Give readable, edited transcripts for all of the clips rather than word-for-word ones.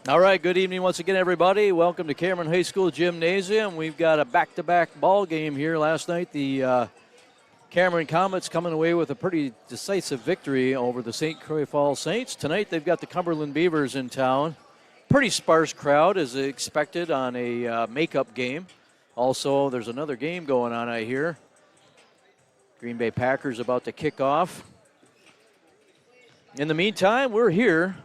All right, good evening once again, everybody. Welcome to Cameron High School Gymnasium. We've got a back-to-back ball game here. Last night, the Cameron Comets coming away with a pretty decisive victory over the St. Croix Falls Saints. Tonight, they've got the Cumberland Beavers in town. Pretty sparse crowd, as expected, on a makeup game. Also, there's another game going on, I hear. Green Bay Packers about to kick off. In the meantime, we're here.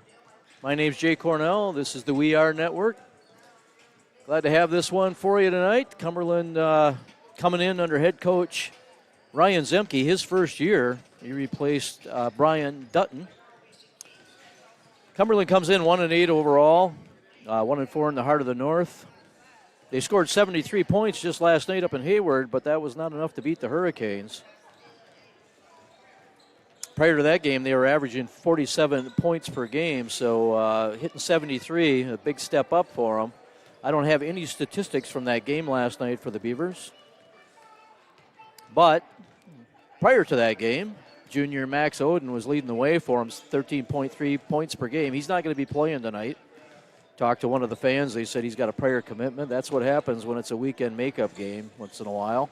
My name's Jay Cornell. This is the We Are Network. Glad to have this one for you tonight. Cumberland coming in under head coach Ryan Zemke, his first year. He replaced Brian Dutton. Cumberland comes in 1-8 overall, 1-4 in the heart of the North. They scored 73 points just last night up in Hayward, but that was not enough to beat the Hurricanes. Prior to that game, they were averaging 47 points per game, so hitting 73, a big step up for them. I don't have any statistics from that game last night for the Beavers. But prior to that game, junior Max Oden was leading the way for him, 13.3 points per game. He's not going to be playing tonight. Talked to one of the fans. They said he's got a prior commitment. That's what happens when it's a weekend makeup game once in a while.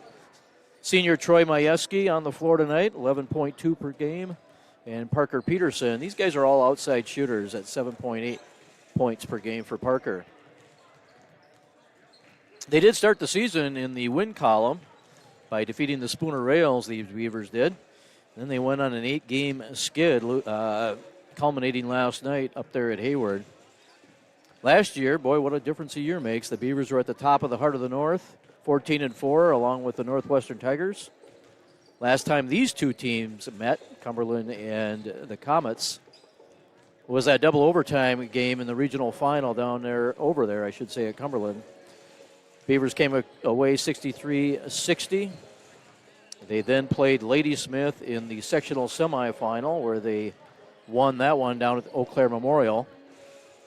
Senior Troy Majewski on the floor tonight, 11.2 per game. And Parker Peterson, these guys are all outside shooters at 7.8 points per game for Parker. They did start the season in the win column by defeating the Spooner Rails, the Beavers did. Then they went on an 8-game skid, culminating last night up there at Hayward. Last year, boy, what a difference a year makes. The Beavers were at the top of the heart of the North, 14-4, along with the Northwestern Tigers. Last time these two teams met, Cumberland and the Comets, was that double overtime game in the regional final over there, I should say, at Cumberland. Beavers came away 63-60. They then played Ladysmith in the sectional semifinal, where they won that one down at Eau Claire Memorial.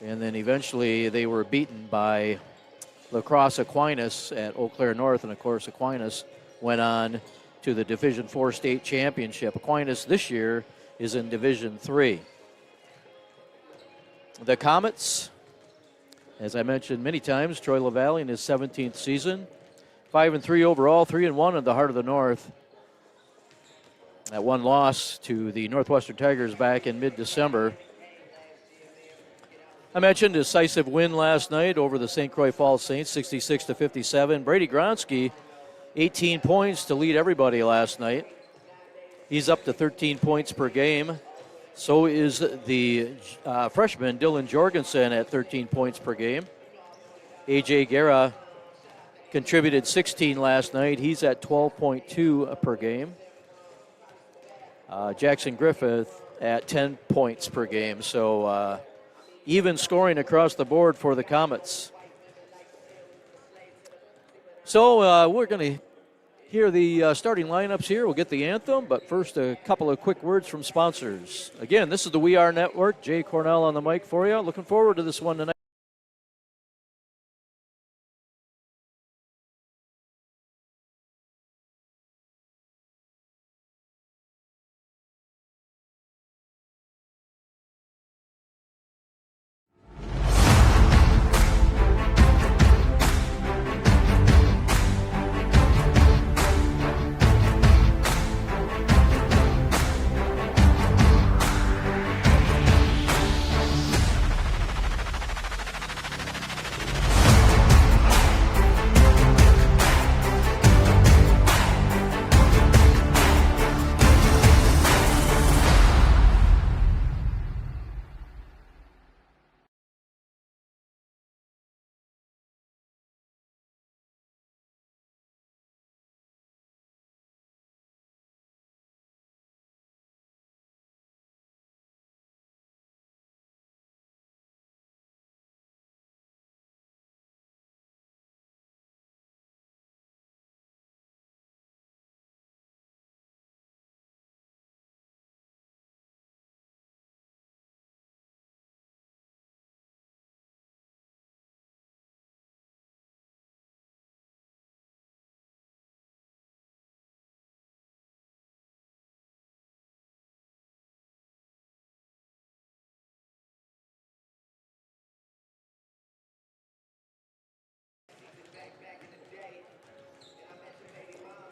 And then eventually they were beaten by La Crosse Aquinas at Eau Claire North, and of course Aquinas went on to the Division IV state championship. Aquinas this year is in Division III. The Comets, as I mentioned many times, Troy LaValle in his 17th season, 5-3 overall, 3-1 in the heart of the North. That one loss to the Northwestern Tigers back in mid-December. I mentioned a decisive win last night over the St. Croix Falls Saints, 66-57. Brady Gronsky, 18 points to lead everybody last night. He's up to 13 points per game. So is the freshman Dylan Jorgensen at 13 points per game. A.J. Guerra contributed 16 last night. He's at 12.2 per game. Jackson Griffith at 10 points per game. So even scoring across the board for the Comets. So we're going to hear the starting lineups here. We'll get the anthem, but first a couple of quick words from sponsors. Again, this is the We Are Network. Jay Cornell on the mic for you. Looking forward to this one tonight.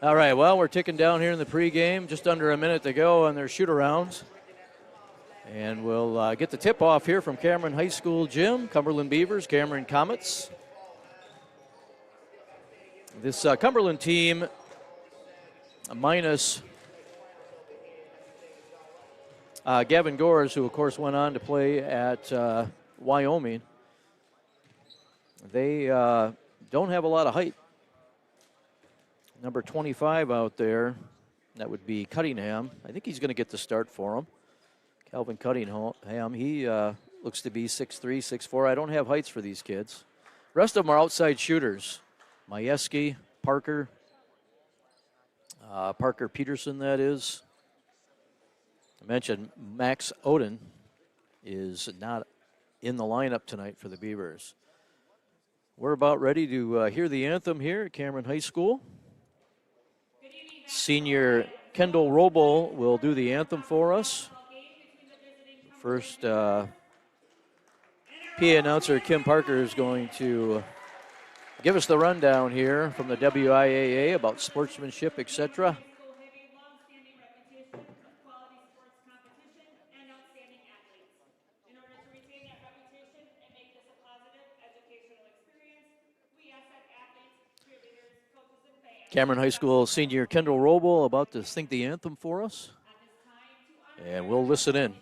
All right, well, we're ticking down here in the pregame, just under a minute to go on their shoot-arounds. And we'll get the tip-off here from Cameron High School gym. Cumberland Beavers, Cameron Comets. This Cumberland team, minus Gavin Gores, who, of course, went on to play at Wyoming. They don't have a lot of height. Number 25 out there, that would be Cunningham. I think he's going to get the start for him. Calvin Cunningham, he looks to be 6'3", 6'4". I don't have heights for these kids. Rest of them are outside shooters. Majewski, Parker Peterson, that is. I mentioned Max Oden is not in the lineup tonight for the Beavers. We're about ready to hear the anthem here at Cameron High School. Senior Kendall Roble will do the anthem for us. First, PA announcer Kim Parker is going to give us the rundown here from the WIAA about sportsmanship, etc. Cameron High School senior Kendall Roble about to sing the anthem for us, and we'll listen in.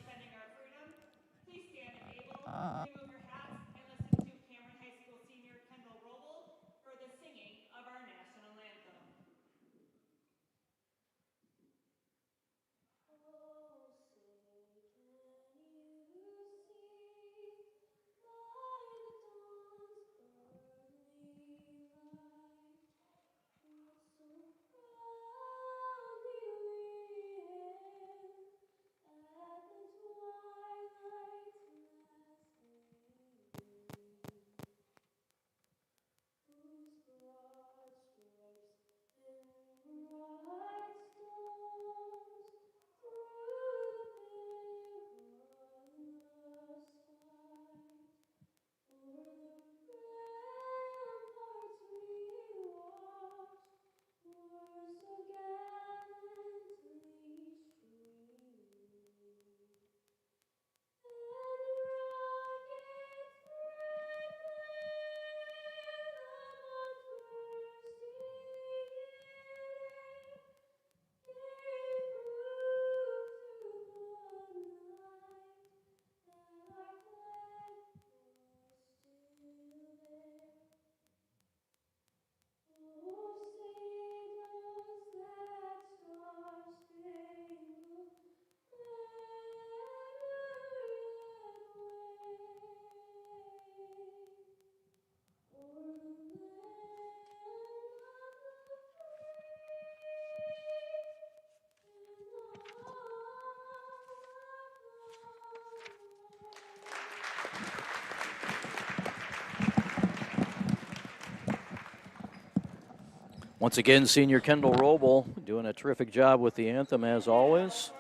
Once again, senior Kendall Roble doing a terrific job with the anthem as always.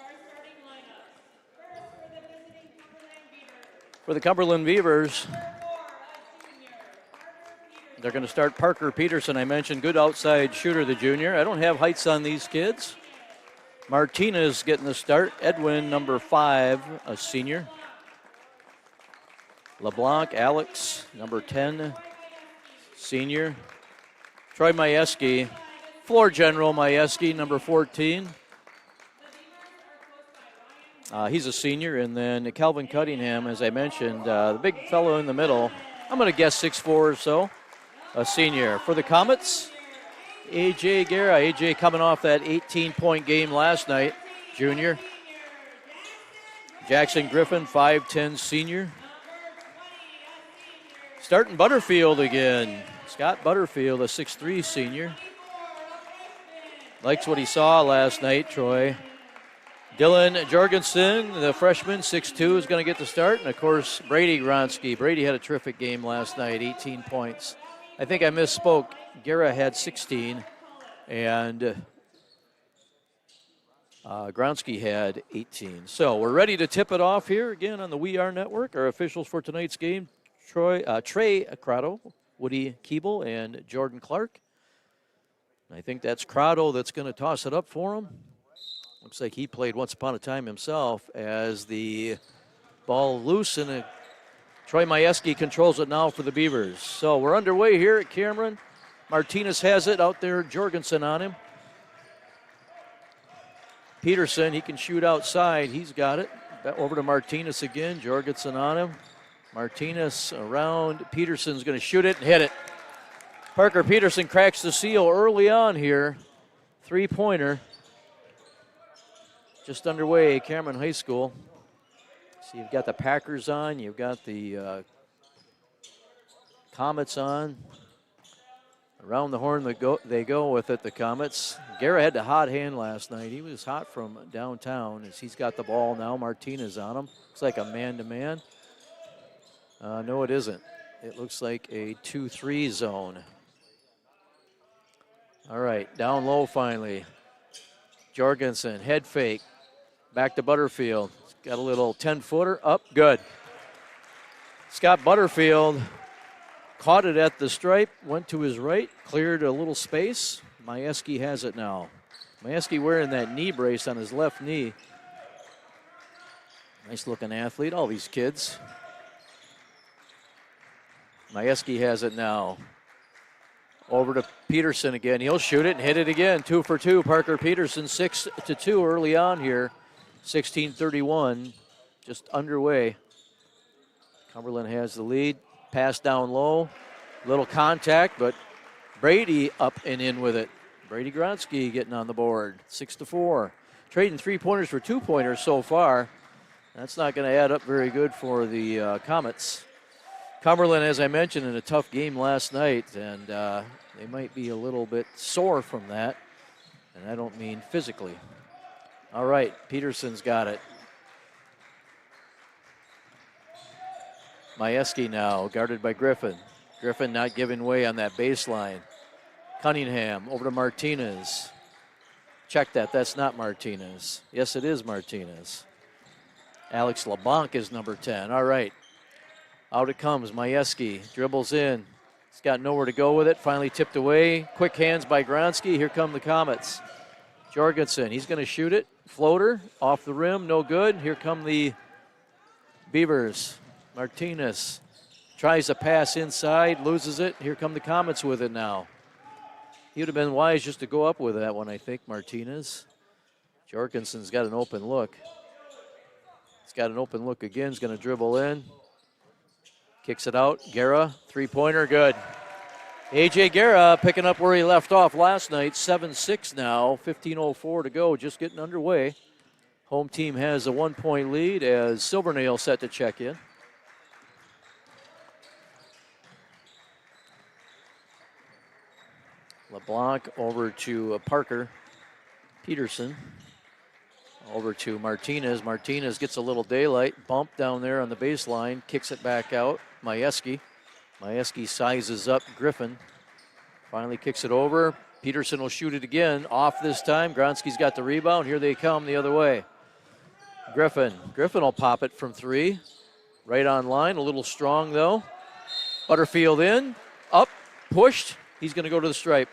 For the Cumberland Beavers, they're going to start Parker Peterson. I mentioned good outside shooter, the junior. I don't have heights on these kids. Martinez getting the start. Edwin, number 5, a senior. LeBlanc, Alex, number 10, senior. Troy Majewski, floor general Majewski, number 14. He's a senior. And then Calvin Cunningham, as I mentioned, the big fellow in the middle. I'm going to guess 6'4" or so, a senior. For the Comets, A.J. Guerra. A.J. coming off that 18-point game last night, junior. Jackson Griffin, 5'10", senior. Starting Butterfield again. Scott Butterfield, a 6'3", senior. Likes what he saw last night, Troy. Dylan Jorgensen, the freshman, 6'2", is going to get the start. And, of course, Brady Gronsky. Brady had a terrific game last night, 18 points. I think I misspoke. Guerra had 16, and Gronsky had 18. So we're ready to tip it off here again on the We Are Network. Our officials for tonight's game, Trey Crotto, Woody Keeble, and Jordan Clark. I think that's Crotto that's going to toss it up for him. Looks like he played once upon a time himself as the ball loose, and Troy Majewski controls it now for the Beavers. So we're underway here at Cameron. Martinez has it out there, Jorgensen on him. Peterson, he can shoot outside. He's got it. Over to Martinez again. Jorgensen on him. Martinez around. Peterson's going to shoot it and hit it. Parker Peterson cracks the seal early on here. Three-pointer. Just underway, Cameron High School. So you've got the Packers on. You've got the Comets on. Around the horn they go with it, the Comets. Guerra had the hot hand last night. He was hot from downtown as he's got the ball now. Martinez on him. Looks like a man-to-man. No, it isn't. It looks like a 2-3 zone. All right, down low finally. Jorgensen, head fake. Back to Butterfield. He's got a little 10-footer. Up, good. Scott Butterfield caught it at the stripe, went to his right, cleared a little space. Majewski has it now. Majewski wearing that knee brace on his left knee. Nice-looking athlete, all these kids. Majewski has it now. Over to Peterson again. He'll shoot it and hit it again. 2 for 2. Parker Peterson 6-2 early on here. 16:31, just underway. Cumberland has the lead. Pass down low. Little contact, but Brady up and in with it. Brady Gronsky getting on the board. 6-4. Trading three-pointers for two-pointers so far. That's not going to add up very good for the Comets. Cumberland, as I mentioned, in a tough game last night, and they might be a little bit sore from that, and I don't mean physically. All right, Peterson's got it. Majewski now, guarded by Griffin. Griffin not giving way on that baseline. Cunningham over to Martinez. Check that, that's not Martinez. Yes, it is Martinez. Alex LeBlanc is number 10. All right. Out it comes, Majewski dribbles in. He's got nowhere to go with it, finally tipped away. Quick hands by Gronsky, here come the Comets. Jorgensen, he's going to shoot it. Floater, off the rim, no good. Here come the Beavers. Martinez tries a pass inside, loses it. Here come the Comets with it now. He would have been wise just to go up with that one, I think, Martinez. Jorgensen's got an open look. He's got an open look again, he's going to dribble in. Kicks it out, Guerra, three-pointer, good. A.J. Guerra picking up where he left off last night, 7-6 now, 15:04 to go, just getting underway. Home team has a 1-point lead as Silvernail set to check in. LeBlanc over to Parker Peterson. Over to Martinez. Martinez gets a little daylight. Bump down there on the baseline. Kicks it back out. Majewski. Majewski sizes up Griffin. Finally kicks it over. Peterson will shoot it again. Off this time. Gronsky's got the rebound. Here they come the other way. Griffin. Griffin will pop it from three. Right on line. A little strong though. Butterfield in. Up. Pushed. He's going to go to the stripe.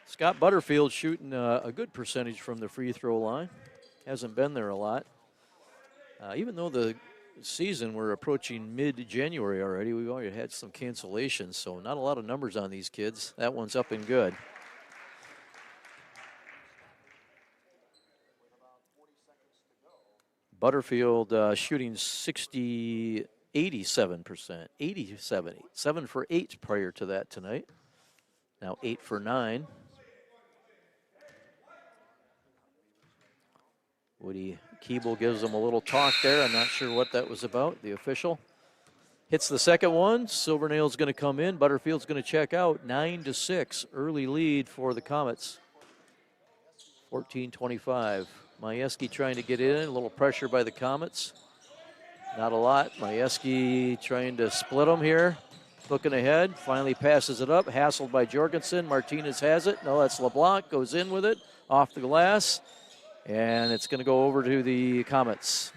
Scott Butterfield shooting a good percentage from the free throw line. Hasn't been there a lot. Even though the season, we're approaching mid-January already, we've already had some cancellations, so not a lot of numbers on these kids. That one's up and good. Butterfield shooting 87%, 87, 7 for 8 prior to that tonight. Now 8 for 9. Woody Keeble gives him a little talk there. I'm not sure what that was about, the official. Hits the second one. Silvernail's going to come in. Butterfield's going to check out. 9-6, early lead for the Comets. 14:25. Majewski trying to get in. A little pressure by the Comets. Not a lot. Majewski trying to split them here. Looking ahead. Finally passes it up. Hassled by Jorgensen. Martinez has it. No, that's LeBlanc. Goes in with it. Off the glass. And it's going to go over to the Comets.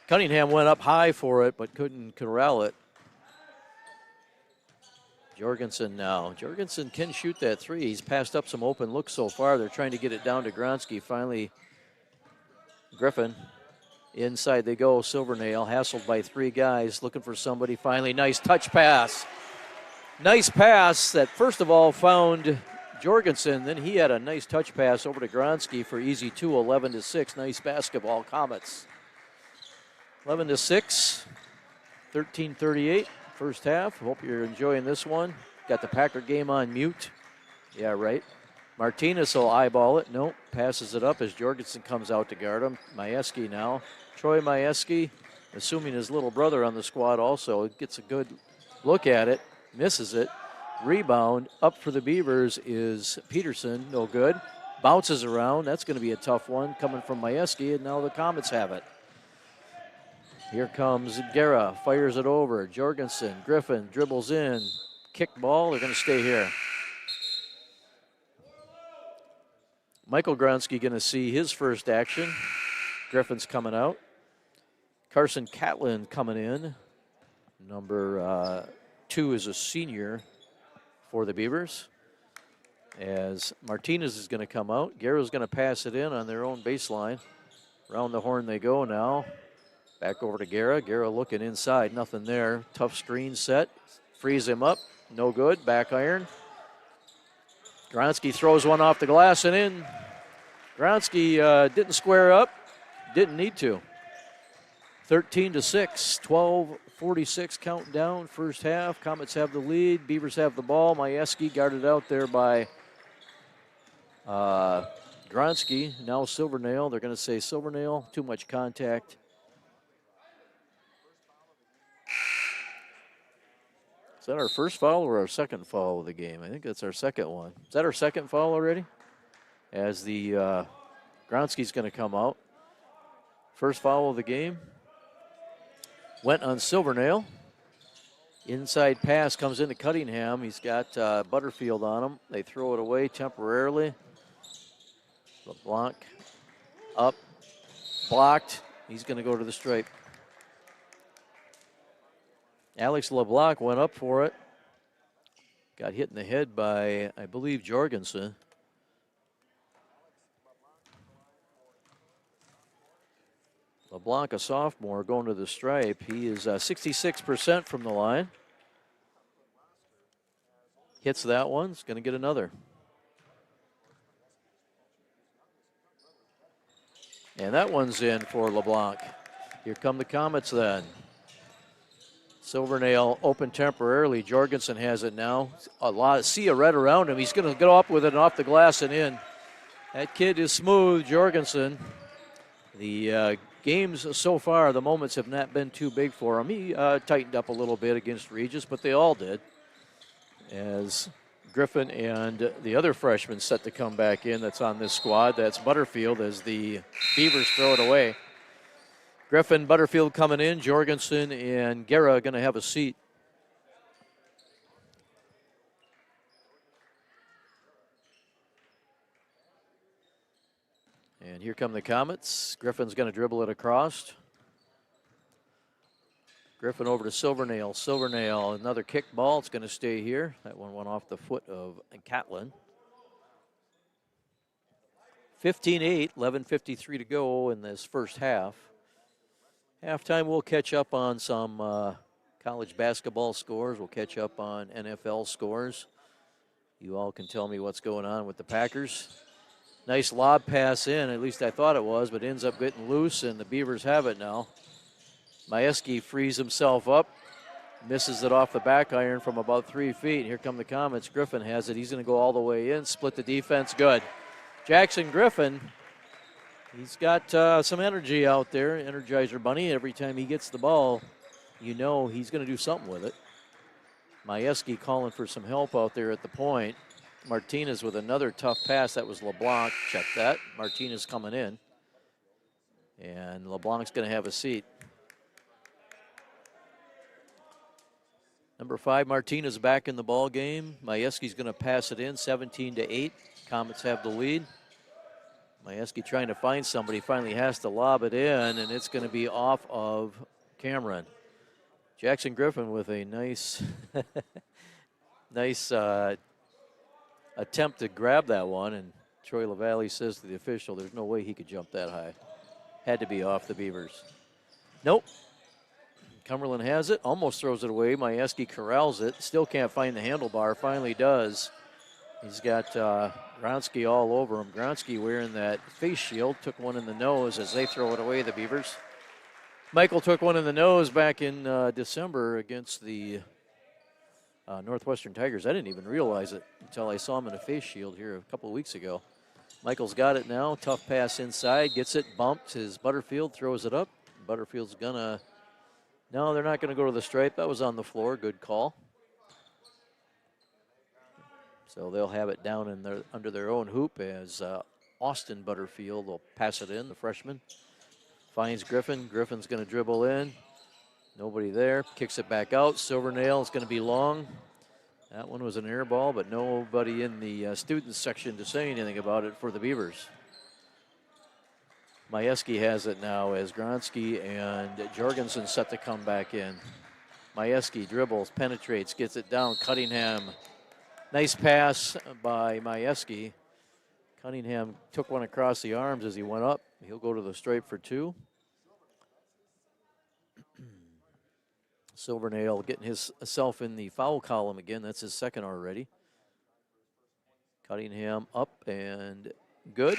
Cunningham went up high for it, but couldn't corral it. Jorgensen now. Jorgensen can shoot that three. He's passed up some open looks so far. They're trying to get it down to Gronsky. Finally, Griffin. Inside they go. Silvernail hassled by three guys, looking for somebody. Finally, nice touch pass. Nice pass that first of all found Jorgensen. Then he had a nice touch pass over to Gronsky for easy two, 11-6. Nice basketball, Comets. 11-6, 13:38, first half. Hope you're enjoying this one. Got the Packer game on mute. Yeah, right. Martinez will eyeball it. Nope, passes it up as Jorgensen comes out to guard him. Majewski now. Troy Majewski, assuming his little brother on the squad also, gets a good look at it, misses it. Rebound up for the Beavers is Peterson, no good. Bounces around, that's going to be a tough one coming from Majewski, and now the Comets have it. Here comes Guerra, fires it over. Jorgensen, Griffin dribbles in, kick ball, they're going to stay here. Michael Gronsky going to see his first action. Griffin's coming out. Carson Catlin coming in. Number 2 is a senior for the Beavers. As Martinez is going to come out. Guerra's going to pass it in on their own baseline. Around the horn they go now. Back over to Guerra. Guerra looking inside, nothing there. Tough screen set. Frees him up, no good. Back iron. Gronsky throws one off the glass and in. Gronsky didn't square up, didn't need to. 13-6, 12:46 counting down, first half. Comets have the lead, Beavers have the ball. Majewski guarded out there by Gronsky. Now Silvernail, they're going to say Silvernail, too much contact. Is that our first foul or our second foul of the game? I think that's our second one. Is that our second foul already? As the Gronsky's going to come out. First foul of the game. Went on Silvernail. Inside pass comes into Cunningham. He's got Butterfield on him. They throw it away temporarily. LeBlanc up, blocked. He's going to go to the stripe. Alex LeBlanc went up for it. Got hit in the head by, I believe, Jorgensen. LeBlanc, a sophomore, going to the stripe. He is 66% from the line. Hits that one. He's going to get another. And that one's in for LeBlanc. Here come the Comets then. Silvernail open temporarily. Jorgensen has it now. A lot of sea of red around him. He's going to go up with it off the glass and in. That kid is smooth, Jorgensen. The games so far, the moments have not been too big for him. He tightened up a little bit against Regis, but they all did. As Griffin and the other freshman set to come back in that's on this squad. That's Butterfield as the Beavers throw it away. Griffin, Butterfield coming in. Jorgensen and Guerra going to have a seat. And here come the Comets. Griffin's going to dribble it across. Griffin over to Silvernail. Silvernail, another kick ball. It's going to stay here. That one went off the foot of Catlin. 15-8, 11:53 to go in this first half. Halftime, we'll catch up on some college basketball scores. We'll catch up on NFL scores. You all can tell me what's going on with the Packers. Nice lob pass in, at least I thought it was, but ends up getting loose, and the Beavers have it now. Majewski frees himself up, misses it off the back iron from about 3 feet. Here come the Comets. Griffin has it. He's going to go all the way in, split the defense, good. Jackson Griffin, he's got some energy out there, Energizer Bunny. Every time he gets the ball, you know he's going to do something with it. Majewski calling for some help out there at the point. Martinez with another tough pass. That was LeBlanc. Check that. Martinez coming in. And LeBlanc's going to have a seat. Number 5, Martinez back in the ball game. Majewski's going to pass it in, 17-8. Comets have the lead. Majewski trying to find somebody, finally has to lob it in, and it's going to be off of Cameron. Jackson Griffin with a nice Nice attempt to grab that one, and Troy LaValle says to the official, there's no way he could jump that high. Had to be off the Beavers. Nope. Cumberland has it, almost throws it away. Majewski corrals it, still can't find the handlebar, finally does. He's got Gronsky all over him. Gronsky wearing that face shield, took one in the nose as they throw it away, the Beavers. Michael took one in the nose back in December against the Northwestern Tigers. I didn't even realize it until I saw him in a face shield here a couple of weeks ago. Michael's got it now. Tough pass inside. Gets it bumped. His Butterfield throws it up. Butterfield's gonna... No, they're not going to go to the stripe. That was on the floor. Good call. So they'll have it down in their, under their own hoop as Austin Butterfield will pass it in, the freshman. Finds Griffin. Griffin's going to dribble in. Nobody there. Kicks it back out. Silvernail is going to be long. That one was an air ball, but nobody in the students section to say anything about it for the Beavers. Majewski has it now as Gronsky and Jorgensen set to come back in. Majewski dribbles, penetrates, gets it down. Cunningham, nice pass by Majewski. Cunningham took one across the arms as he went up. He'll go to the stripe for two. Silvernail getting himself in the foul column again. That's his second already. Cunningham up and good.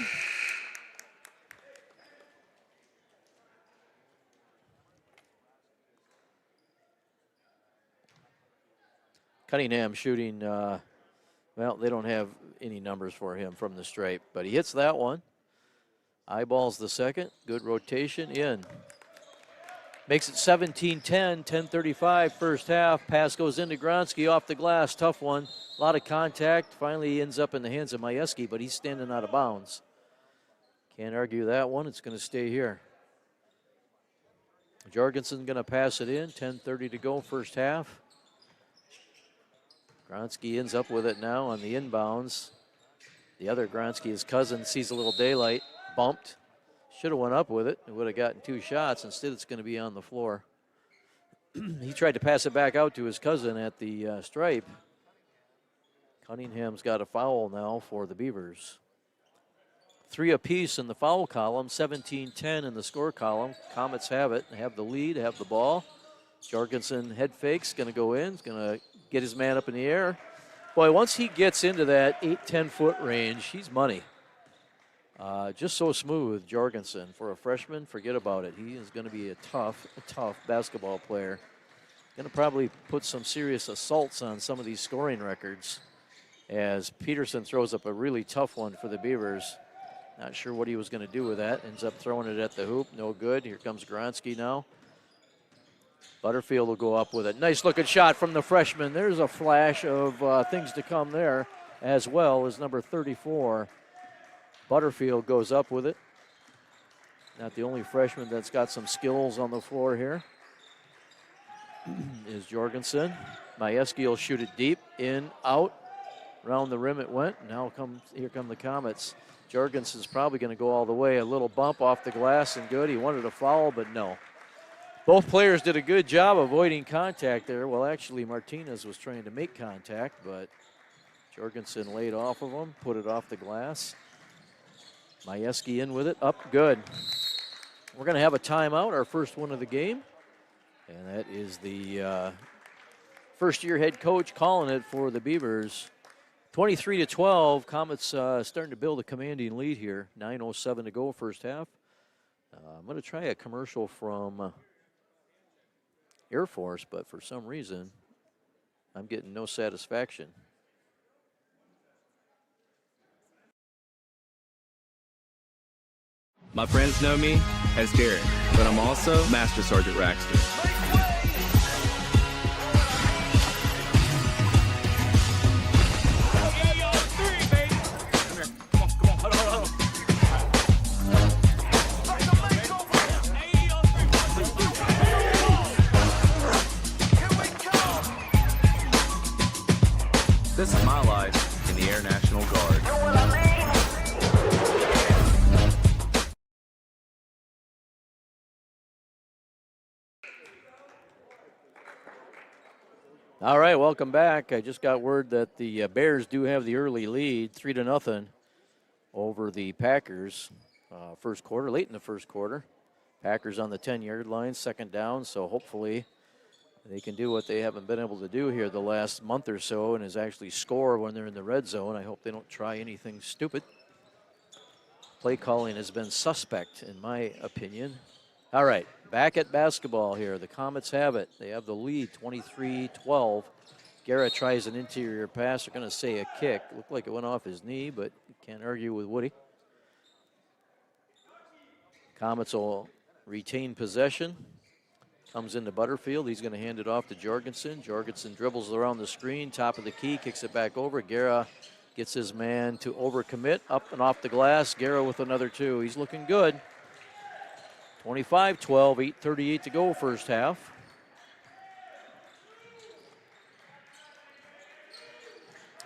Cunningham shooting, well, they don't have any numbers for him from the stripe, but he hits that one. Eyeballs the second. Good rotation in. Makes it 17-10, 10:35 first half. Pass goes into Gronsky off the glass. Tough one. A lot of contact. Finally ends up in the hands of Majewski, but he's standing out of bounds. Can't argue that one. It's going to stay here. Jorgensen going to pass it in. 10:30 to go first half. Gronsky ends up with it now on the inbounds. The other Gronsky, his cousin, sees a little daylight. Bumped. Should have went up with it. It would have gotten two shots. Instead, it's going to be on the floor. He tried to pass it back out to his cousin at the stripe. Cunningham's got a foul now for the Beavers. 3 apiece in the foul column, 17-10 in the score column. Comets have it, have the lead, have the ball. Jorgensen head fakes, going to go in, is going to get his man up in the air. Boy, once he gets into that 8-10 foot range, he's money. Just so smooth, Jorgensen. For a freshman, forget about it. He is going to be a tough basketball player. Going to probably put some serious assaults on some of these scoring records as Peterson throws up a really tough one for the Beavers. Not sure what he was going to do with that. Ends up throwing it at the hoop. No good. Here comes Gronsky now. Butterfield will go up with it. Nice looking shot from the freshman. There's a flash of things to come there, as well as number 34. Butterfield goes up with it. Not the only freshman that's got some skills on the floor here is Jorgensen. Majewski will shoot it deep, in, out. Around the rim it went. Now here come the Comets. Jorgensen's probably going to go all the way. A little bump off the glass and good. He wanted a foul, but no. Both players did a good job avoiding contact there. Well, actually, Martinez was trying to make contact, but Jorgensen laid off of him, put it off the glass. Majewski in with it, up, good. We're going to have a timeout, our first one of the game. And that is the first-year head coach calling it for the Beavers. 23-12, Comets starting to build a commanding lead here. 9:07 to go first half. I'm going to try a commercial from Air Force, but for some reason, I'm getting no satisfaction. My friends know me as Derek, but I'm also Master Sergeant Raxter. This is my life in the Air National Guard. All right, welcome back. I just got word that the Bears do have the early lead, 3-0 over the Packers. First quarter, late in the first quarter. Packers on the 10-yard line, second down, so hopefully they can do what they haven't been able to do here the last month or so, and is actually score when they're in the red zone. I hope they don't try anything stupid. Play calling has been suspect, in my opinion. All right, back at basketball here. The Comets have it. They have the lead, 23-12. Guerra tries an interior pass. They're going to say a kick. Looked like it went off his knee, but you can't argue with Woody. Comets will retain possession. Comes into Butterfield. He's going to hand it off to Jorgensen. Jorgensen dribbles around the screen, top of the key, kicks it back over. Guerra gets his man to overcommit, up and off the glass. Guerra with another two. He's looking good. 25-12, 8:38 to go first half.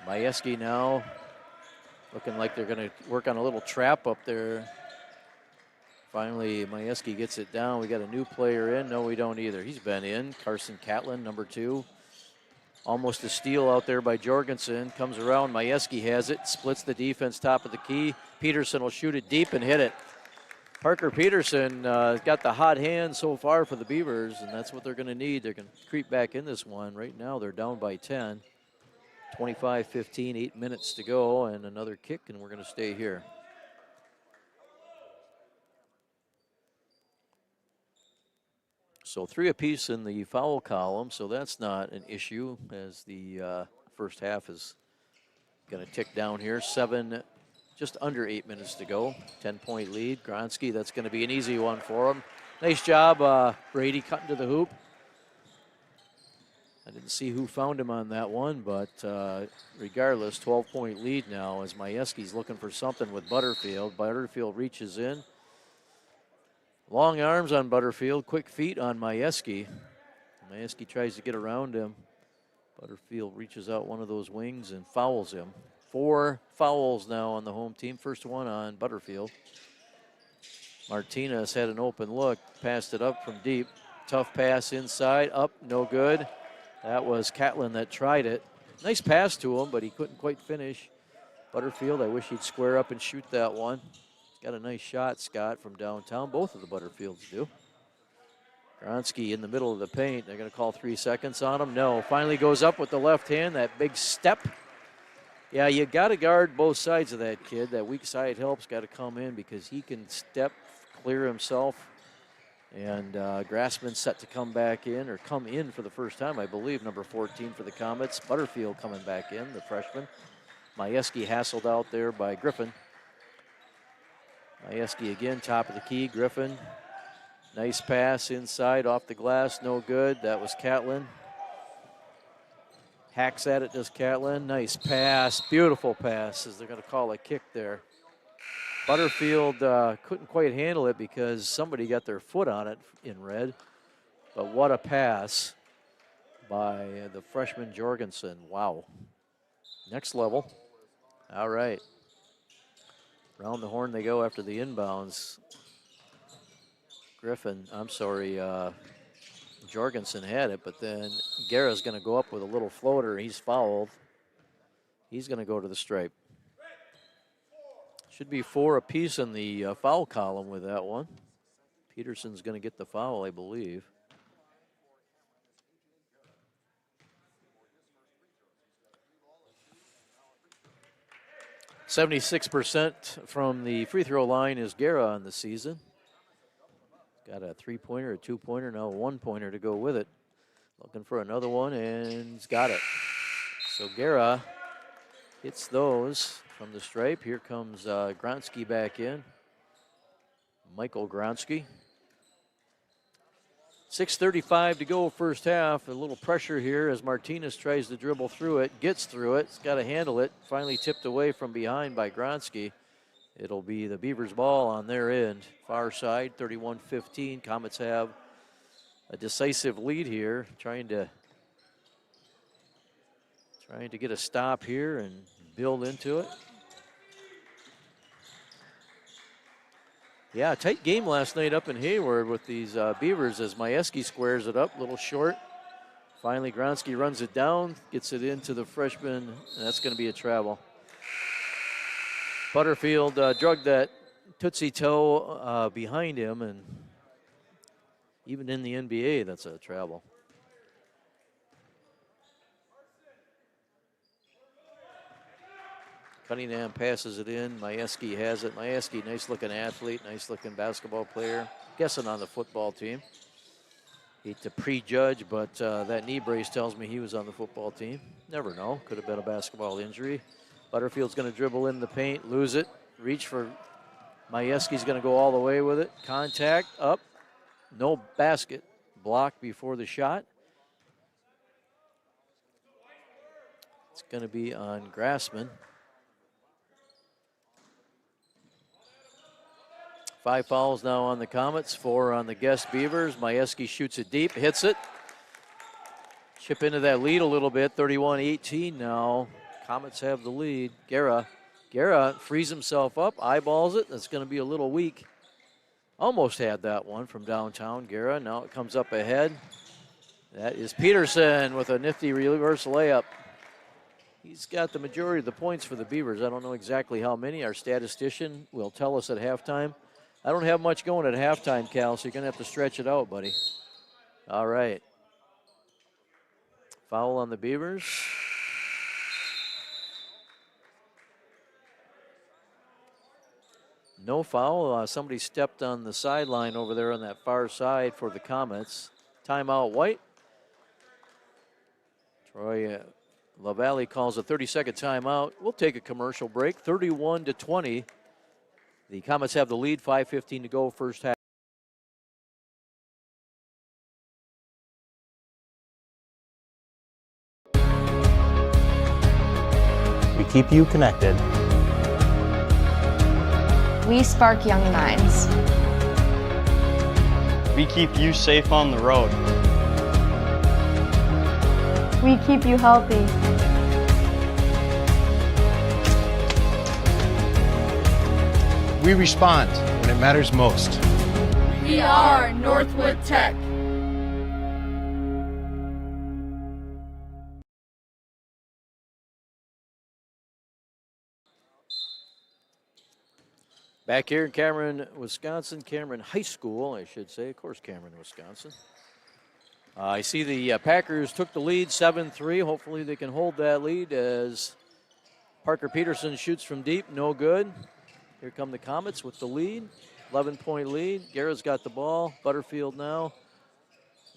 Majewski now looking like they're going to work on a little trap up there. Finally, Majewski gets it down. We got a new player in. No, we don't either. He's been in. Carson Catlin, number 2. Almost a steal out there by Jorgensen. Comes around. Majewski has it. Splits the defense, top of the key. Peterson will shoot it deep and hit it. Parker Peterson got the hot hand so far for the Beavers, and that's what they're going to need. They're going to creep back in this one. Right now, they're down by 10. 25-15, 8 minutes to go, and another kick, and we're going to stay here. So 3 apiece in the foul column, so that's not an issue as the first half is going to tick down here. Just under 8 minutes to go. 10-point lead. Gronsky, that's going to be an easy one for him. Nice job, Brady, cutting to the hoop. I didn't see who found him on that one, but regardless, 12-point lead now as Majewski's looking for something with Butterfield. Butterfield reaches in. Long arms on Butterfield, quick feet on Majewski. Majewski tries to get around him. Butterfield reaches out one of those wings and fouls him. 4 fouls now on the home team. First one on Butterfield. Martinez had an open look, passed it up from deep. Tough pass inside, up, no good. That was Catlin that tried it. Nice pass to him, but he couldn't quite finish. Butterfield, I wish he'd square up and shoot that one. He's got a nice shot, Scott, from downtown. Both of the Butterfields do. Gronsky in the middle of the paint. They're going to call 3 seconds on him. No, finally goes up with the left hand, that big step. Yeah, you got to guard both sides of that kid. That weak side help's got to come in because he can step, clear himself. And Grassman set to come back in, or come in for the first time, I believe, number 14 for the Comets. Butterfield coming back in, the freshman. Majewski hassled out there by Griffin. Majewski again, top of the key. Griffin, nice pass inside, off the glass, no good. That was Catlin. Hacks at it, does Catlin. Nice pass, beautiful pass, as they're going to call a kick there. Butterfield couldn't quite handle it because somebody got their foot on it in red. But what a pass by the freshman Jorgensen. Wow. Next level. All right. Round the horn they go after the inbounds. Jorgensen had it, but then Guerra's going to go up with a little floater. He's fouled. He's going to go to the stripe. Should be 4 apiece in the foul column with that one. Peterson's going to get the foul, I believe. .76% from the free throw line is Guerra on the season. Got a 3-pointer, a 2-pointer, now a 1-pointer to go with it. Looking for another one, and he's got it. So Guerra hits those from the stripe. Here comes Gronsky back in. Michael Gronsky. 6:35 to go first half. A little pressure here as Martinez tries to dribble through it, gets through it, he's got to handle it. Finally tipped away from behind by Gronsky. It'll be the Beavers' ball on their end. Far side, 31-15. Comets have a decisive lead here, trying to get a stop here and build into it. Yeah, tight game last night up in Hayward with these Beavers as Majewski squares it up, a little short. Finally, Gronsky runs it down, gets it into the freshman, and that's going to be a travel. Butterfield drugged that Tootsie toe behind him, and even in the NBA, that's a travel. Cunningham passes it in. Majewski has it. Majewski, nice-looking athlete, nice-looking basketball player. Guessing on the football team. Hate to prejudge, but that knee brace tells me he was on the football team. Never know. Could have been a basketball injury. Butterfield's going to dribble in the paint, lose it, reach for Majewski's going to go all the way with it. Contact, up. No basket. Block before the shot. It's going to be on Grassman. 5 fouls now on the Comets, 4 on the Guest Beavers. Majewski shoots it deep, hits it. Chip into that lead a little bit, 31-18 now. Comets have the lead. Guerra frees himself up, eyeballs it. That's going to be a little weak. Almost had that one from downtown, Guerra. Now it comes up ahead. That is Peterson with a nifty reverse layup. He's got the majority of the points for the Beavers. I don't know exactly how many. Our statistician will tell us at halftime. I don't have much going at halftime, Cal, so you're going to have to stretch it out, buddy. All right. Foul on the Beavers. No foul. Somebody stepped on the sideline over there on that far side for the Comets. Timeout, White. Troy LaValle calls a 30-second timeout. We'll take a commercial break. 31-20. The Comets have the lead, 5:15 to go, first half. We keep you connected. We spark young minds. We keep you safe on the road. We keep you healthy. We respond when it matters most. We are Northwood Tech. Back here in Cameron, Wisconsin, Cameron High School, I should say. Of course, Cameron, Wisconsin. I see the Packers took the lead 7-3. Hopefully they can hold that lead as Parker Peterson shoots from deep. No good. Here come the Comets with the lead. 11-point lead. Guerra's got the ball. Butterfield now.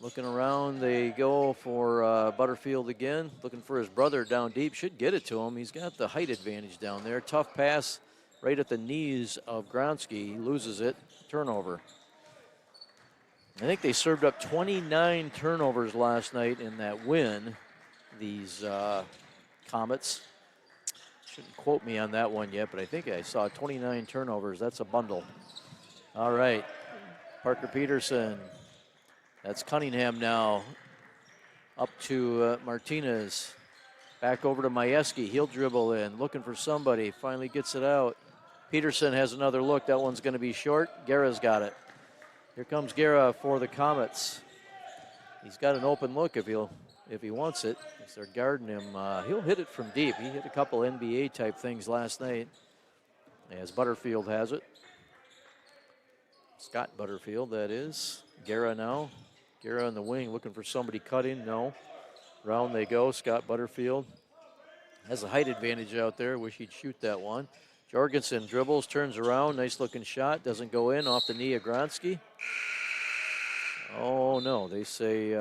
Looking around. They go for Butterfield again. Looking for his brother down deep. Should get it to him. He's got the height advantage down there. Tough pass right at the knees of Gronsky. He loses it. Turnover. I think they served up 29 turnovers last night in that win. These Comets. Shouldn't quote me on that one yet, but I think I saw 29 turnovers. That's a bundle. All right. Parker Peterson. That's Cunningham now. Up to Martinez. Back over to Majewski. He'll dribble in. Looking for somebody. Finally gets it out. Peterson has another look. That one's going to be short. Guerra's got it. Here comes Guerra for the Comets. He's got an open look if he wants it. As they're guarding him, he'll hit it from deep. He hit a couple NBA-type things last night, as Butterfield has it. Scott Butterfield, that is. Guerra now. Guerra on the wing looking for somebody cut in. No. Round they go. Scott Butterfield has a height advantage out there. Wish he'd shoot that one. Jorgensen dribbles, turns around. Nice-looking shot. Doesn't go in. Off the knee of Gronsky. Oh, no. They say...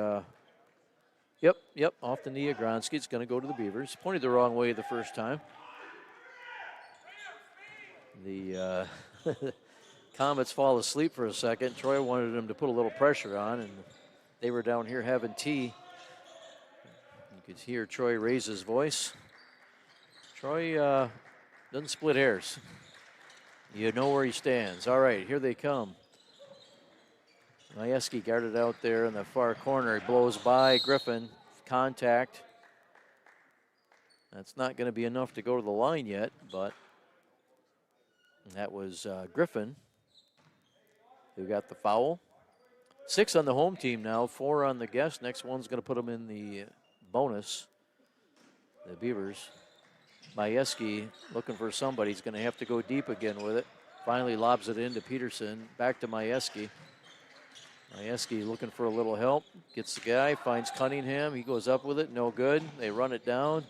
Yep, off the knee of Gronsky. It's going to go to the Beavers. Pointed the wrong way the first time. The Comets fall asleep for a second. Troy wanted them to put a little pressure on, and they were down here having tea. You could hear Troy raise his voice. Troy doesn't split hairs. You know where he stands. All right, here they come. Majewski guarded out there in the far corner. He blows by Griffin. Contact. That's not going to be enough to go to the line yet, but that was Griffin who got the foul. 6 on the home team now, 4 on the guest. Next one's going to put them in the bonus. The Beavers. Majewski looking for somebody. He's going to have to go deep again with it. Finally lobs it into Peterson. Back to Majewski. Majewski looking for a little help. Gets the guy, finds Cunningham. He goes up with it, no good. They run it down.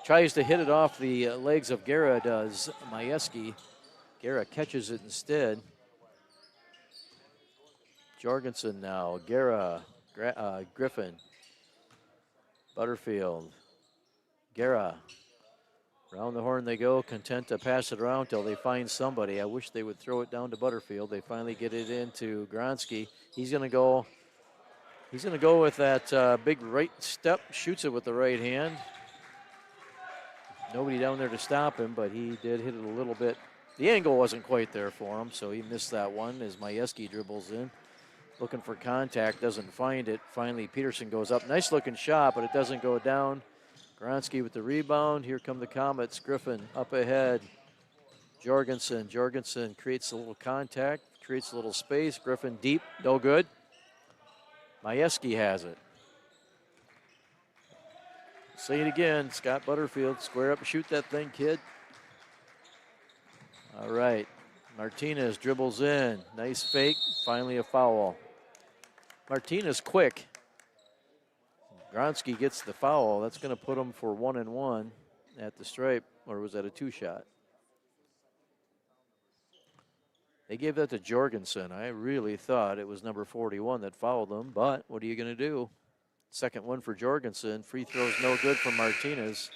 Tries to hit it off the legs of Guerra, does Majewski. Guerra catches it instead. Jorgensen now, Guerra, Griffin, Butterfield, Guerra. Around the horn they go, content to pass it around till they find somebody. I wish they would throw it down to Butterfield. They finally get it into Gronsky. He's going to go with that big right step, shoots it with the right hand. Nobody down there to stop him, but he did hit it a little bit. The angle wasn't quite there for him, so he missed that one as Majewski dribbles in. Looking for contact, doesn't find it. Finally, Peterson goes up. Nice looking shot, but it doesn't go down. Gronsky with the rebound. Here come the Comets. Griffin up ahead. Jorgensen creates a little contact, creates a little space. Griffin deep, no good. Majewski has it. Say it again, Scott Butterfield. Square up and shoot that thing, kid. All right, Martinez dribbles in. Nice fake, finally a foul. Martinez quick. Gronsky gets the foul. That's going to put him for 1-1 at the stripe, or was that a 2-shot? They gave that to Jorgensen. I really thought it was number 41 that fouled them, but what are you going to do? Second one for Jorgensen. Free throw's no good for Martinez.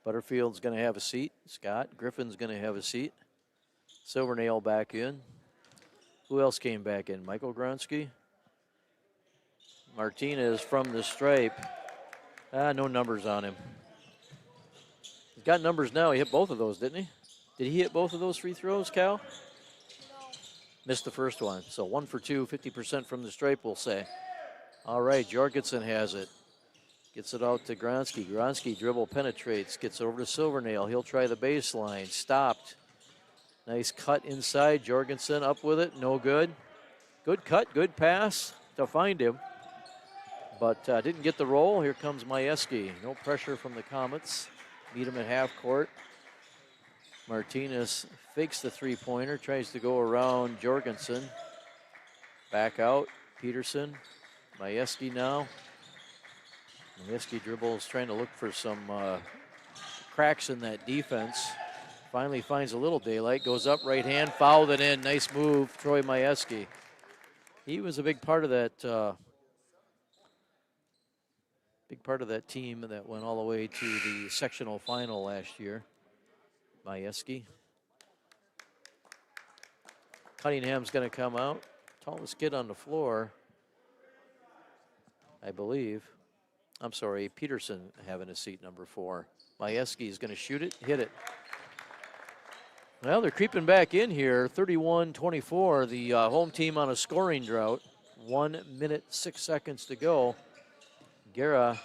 Butterfield's going to have a seat. Scott Griffin's going to have a seat. Silvernail back in. Who else came back in? Michael Gronsky. Martinez from the stripe. No numbers on him. He's got numbers now. He hit both of those, didn't he? Did he hit both of those free throws, Cal? Missed the first one. So 1 for 2, 50% from the stripe, we'll say. All right, Jorgensen has it. Gets it out to Gronsky. Gronsky dribble penetrates. Gets over to Silvernail. He'll try the baseline. Stopped. Nice cut inside. Jorgensen up with it. No good. Good cut. Good pass to find him. But didn't get the roll. Here comes Majewski. No pressure from the Comets. Meet him at half court. Martinez fakes the three-pointer. Tries to go around Jorgensen. Back out. Peterson. Majewski now. Majewski dribbles, trying to look for some cracks in that defense. Finally finds a little daylight, goes up, right hand, fouled it in. Nice move, Troy Majewski. He was a big part of that team that went all the way to the sectional final last year. Majewski. Cunningham's going to come out. Tallest kid on the floor, I believe. I'm sorry, Peterson having a seat number 4. Majewski is going to shoot it, hit it. Well, they're creeping back in here, 31-24. The home team on a scoring drought. 1 minute, 6 seconds to go. Guerra,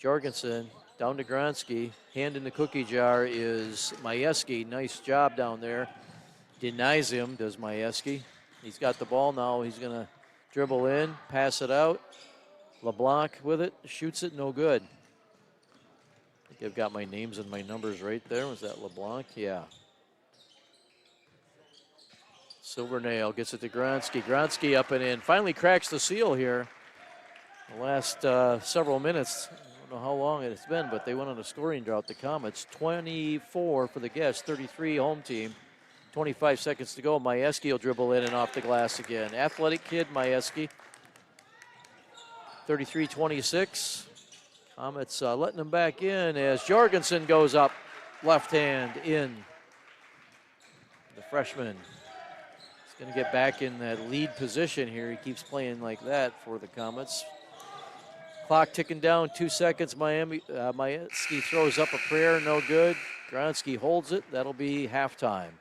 Jorgensen, down to Gronsky. Hand in the cookie jar is Majewski. Nice job down there. Denies him, does Majewski. He's got the ball now. He's going to dribble in, pass it out. LeBlanc with it, shoots it, no good. I think I've got my names and my numbers right there. Was that LeBlanc? Yeah. Silvernail gets it to Gronsky. Gronsky up and in. Finally cracks the seal here. The last several minutes, I don't know how long it's been, but they went on a scoring drought, the Comets. 24 for the guests, 33 home team. 25 seconds to go. Majewski will dribble in and off the glass again. Athletic kid, Majewski. 33-26. Comets letting him back in as Jorgensen goes up. Left hand in. The freshman is going to get back in that lead position here. He keeps playing like that for the Comets. Clock ticking down, 2 seconds. Majewski throws up a prayer, no good. Gronsky holds it. That'll be halftime.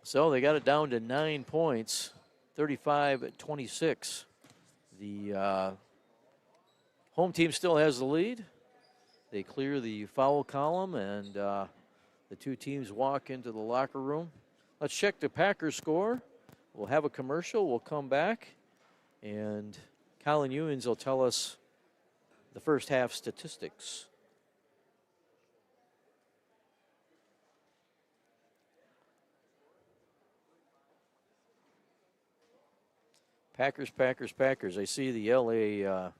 So they got it down to 9 points. 35-26. The Home team still has the lead. They clear the foul column, and the two teams walk into the locker room. Let's check the Packers score. We'll have a commercial. We'll come back, and Colin Ewins will tell us the first half statistics. Packers. I see the LA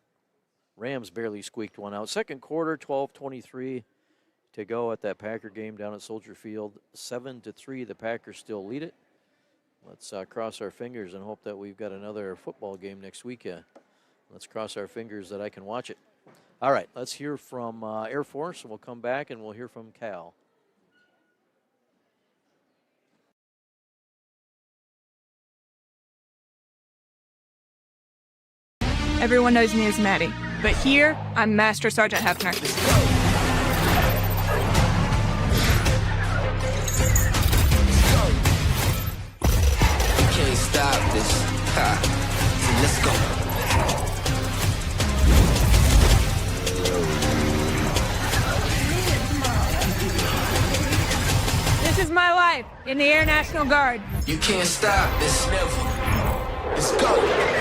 Rams barely squeaked one out. Second quarter, 12:23 to go at that Packer game down at Soldier Field. 7-3, the Packers still lead it. Let's cross our fingers and hope that we've got another football game next weekend. Let's cross our fingers that I can watch it. All right, let's hear from Air Force, and we'll come back and we'll hear from Cal. Everyone knows me as Maddie, but here, I'm Master Sergeant Hefner. Can't stop this. So let's go. This is my life in the Air National Guard. You can't stop this. Never. Let's go.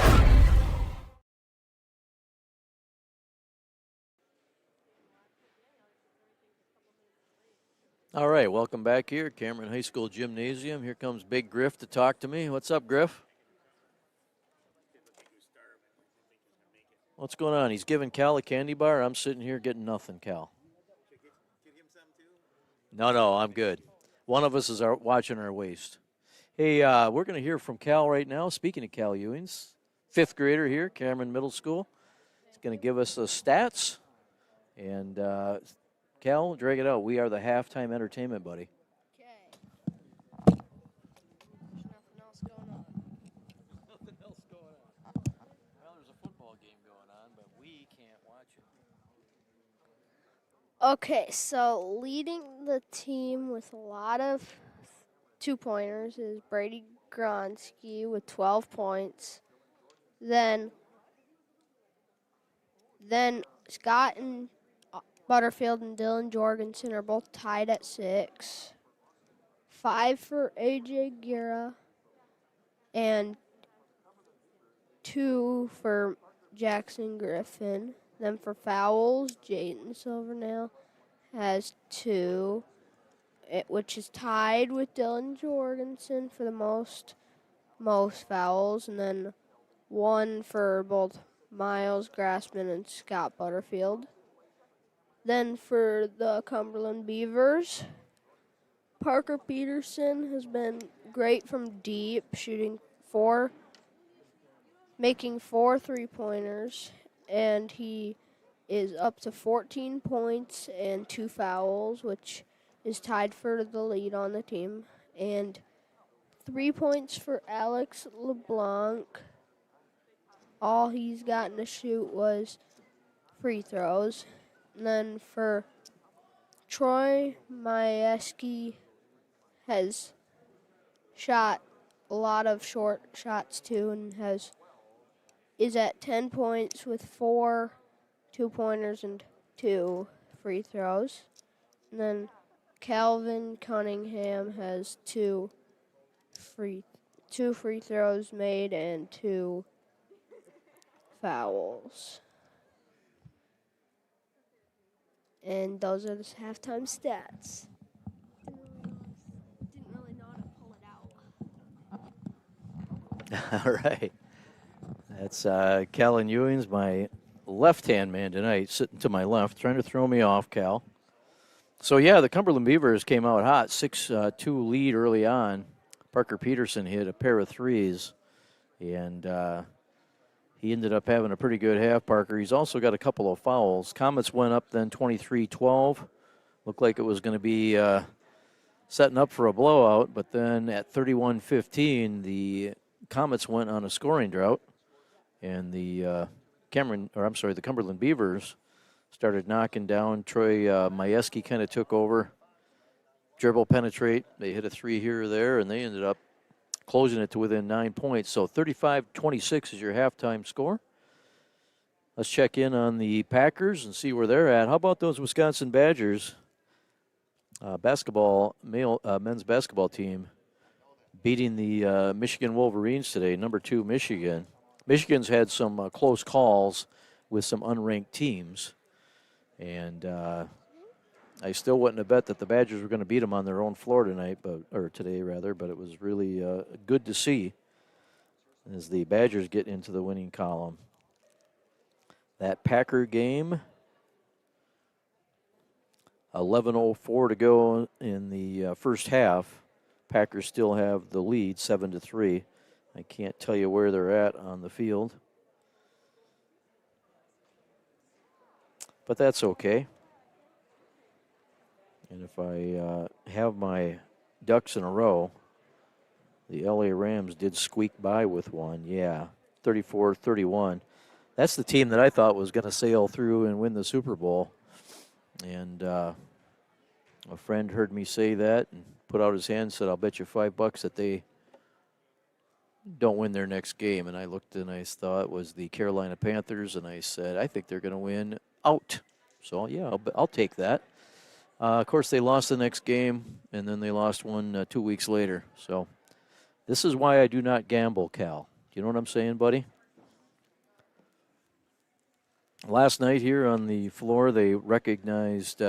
All right, welcome back here, Cameron High School Gymnasium. Here comes Big Griff to talk to me. What's up, Griff? What's going on? He's giving Cal a candy bar. I'm sitting here getting nothing, Cal. No, I'm good. One of us is watching our waist. Hey, we're going to hear from Cal right now. Speaking of Cal Ewings, fifth grader here, Cameron Middle School. He's going to give us the stats. And Cal, drag it out. We are the halftime entertainment, buddy. Okay. There's nothing else going on. Nothing else going on. Well, there's a football game going on, but we can't watch it. Okay, so leading the team with a lot of two-pointers is Brady Gronsky with 12 points. Then Scott and Butterfield and Dylan Jorgensen are both tied at 6. 5 for A.J. Guerra and 2 for Jackson Griffin. Then for fouls, Jayden Silvernail has 2, which is tied with Dylan Jorgensen for the most fouls. And then 1 for both Miles Grassman and Scott Butterfield. Then for the Cumberland Beavers, Parker Peterson has been great from deep, making 4 3-pointers, and he is up to 14 points and 2 fouls, which is tied for the lead on the team. And 3 points for Alex LeBlanc. All he's gotten to shoot was free throws. And then for Troy Majewski has shot a lot of short shots too, and is at 10 points with 4 2-pointers and 2 free throws. And then Calvin Cunningham has 2 free throws made and 2 fouls. And those are the halftime stats. Didn't really know how to pull it out. All right. That's Callan Ewings, my left-hand man tonight, sitting to my left, trying to throw me off, Cal. So, yeah, the Cumberland Beavers came out hot, 6-2 lead early on. Parker Peterson hit a pair of threes, and he ended up having a pretty good half, Parker. He's also got a couple of fouls. Comets went up then 23-12. Looked like it was going to be setting up for a blowout, but then at 31-15, the Comets went on a scoring drought, and the Cumberland Beavers started knocking down. Troy Majewski kind of took over. Dribble penetrate. They hit a 3 here or there, and they ended up closing it to within 9 points. So 35-26 is your halftime score. Let's check in on the Packers and see where they're at. How about those Wisconsin Badgers men's basketball team beating the Michigan Wolverines today, number 2 Michigan. Michigan's had some close calls with some unranked teams, and I still wouldn't have bet that the Badgers were going to beat them on their own floor tonight, or today rather. But it was really good to see as the Badgers get into the winning column. That Packer game, 11:04 to go in the first half. Packers still have the lead, 7-3. I can't tell you where they're at on the field, but that's okay. And if I have my ducks in a row, the LA Rams did squeak by with one. Yeah, 34-31. That's the team that I thought was going to sail through and win the Super Bowl. And a friend heard me say that and put out his hand and said, I'll bet you $5 that they don't win their next game. And I looked and I thought it was the Carolina Panthers, and I said, I think they're going to win out. So, yeah, I'll take that. Of course, they lost the next game, and then they lost one 2 weeks later. So this is why I do not gamble, Cal. Do you know what I'm saying, buddy? Last night here on the floor, they recognized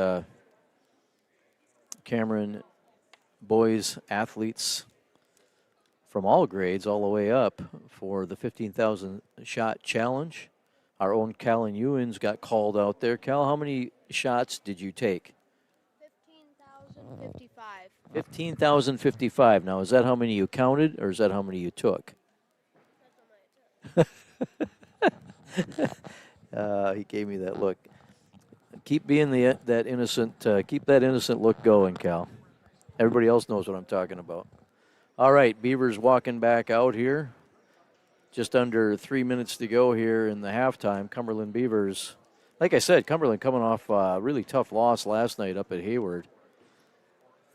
Cameron boys athletes from all grades all the way up for the 15,000 shot challenge. Our own Callan Ewins got called out there. Cal, how many shots did you take? 15,055. 15,055. Now, is that how many you counted, or is that how many you took? He gave me that look. Keep being that innocent. Keep that innocent look going, Cal. Everybody else knows what I'm talking about. All right, Beavers walking back out here. Just under 3 minutes to go here in the halftime. Cumberland Beavers, like I said, Cumberland coming off a really tough loss last night up at Hayward.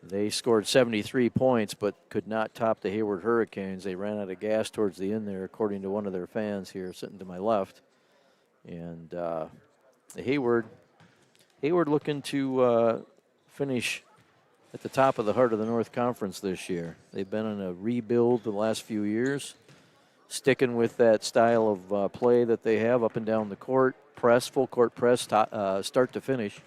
They scored 73 points, but could not top the Hayward Hurricanes. They ran out of gas towards the end there, according to one of their fans here sitting to my left. And the Hayward looking to finish at the top of the heart of the North Conference this year. They've been in a rebuild the last few years, sticking with that style of play that they have up and down the court, full court press, start to finish.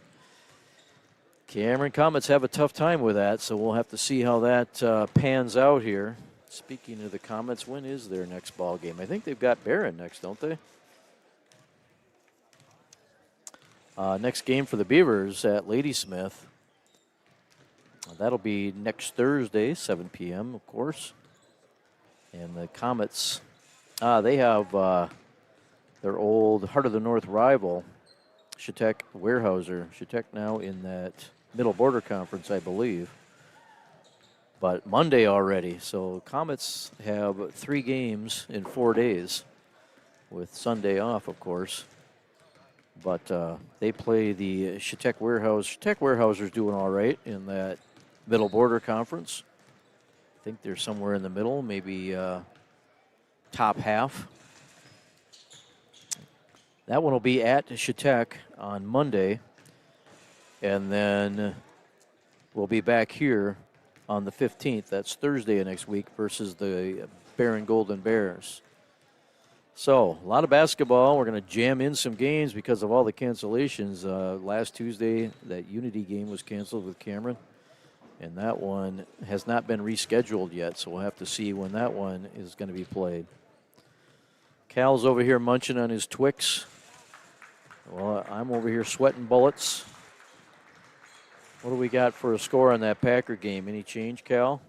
Cameron Comets have a tough time with that, so we'll have to see how that pans out here. Speaking of the Comets, when is their next ball game? I think they've got Barron next, don't they? Next game for the Beavers at Ladysmith. That'll be next Thursday, 7 p.m., of course. And the Comets, they have their old Heart of the North rival, Chautauqua Weyerhaeuser. Chautauqua now in that Middle Border Conference, I believe. But Monday already. So Comets have 3 games in 4 days, with Sunday off, of course. But they play the Chautauqua Weyerhaeuser. Chautauqua Weyerhaeuser's doing all right in that Middle Border Conference. I think they're somewhere in the middle, maybe top half. That one will be at Chautauqua on Monday. And then we'll be back here on the 15th. That's Thursday of next week versus the Barron Golden Bears. So, a lot of basketball. We're going to jam in some games because of all the cancellations. Last Tuesday, that Unity game was canceled with Cameron, and that one has not been rescheduled yet, so we'll have to see when that one is going to be played. Cal's over here munching on his Twix. Well, I'm over here sweating bullets. What do we got for a score on that Packer game? Any change, Cal?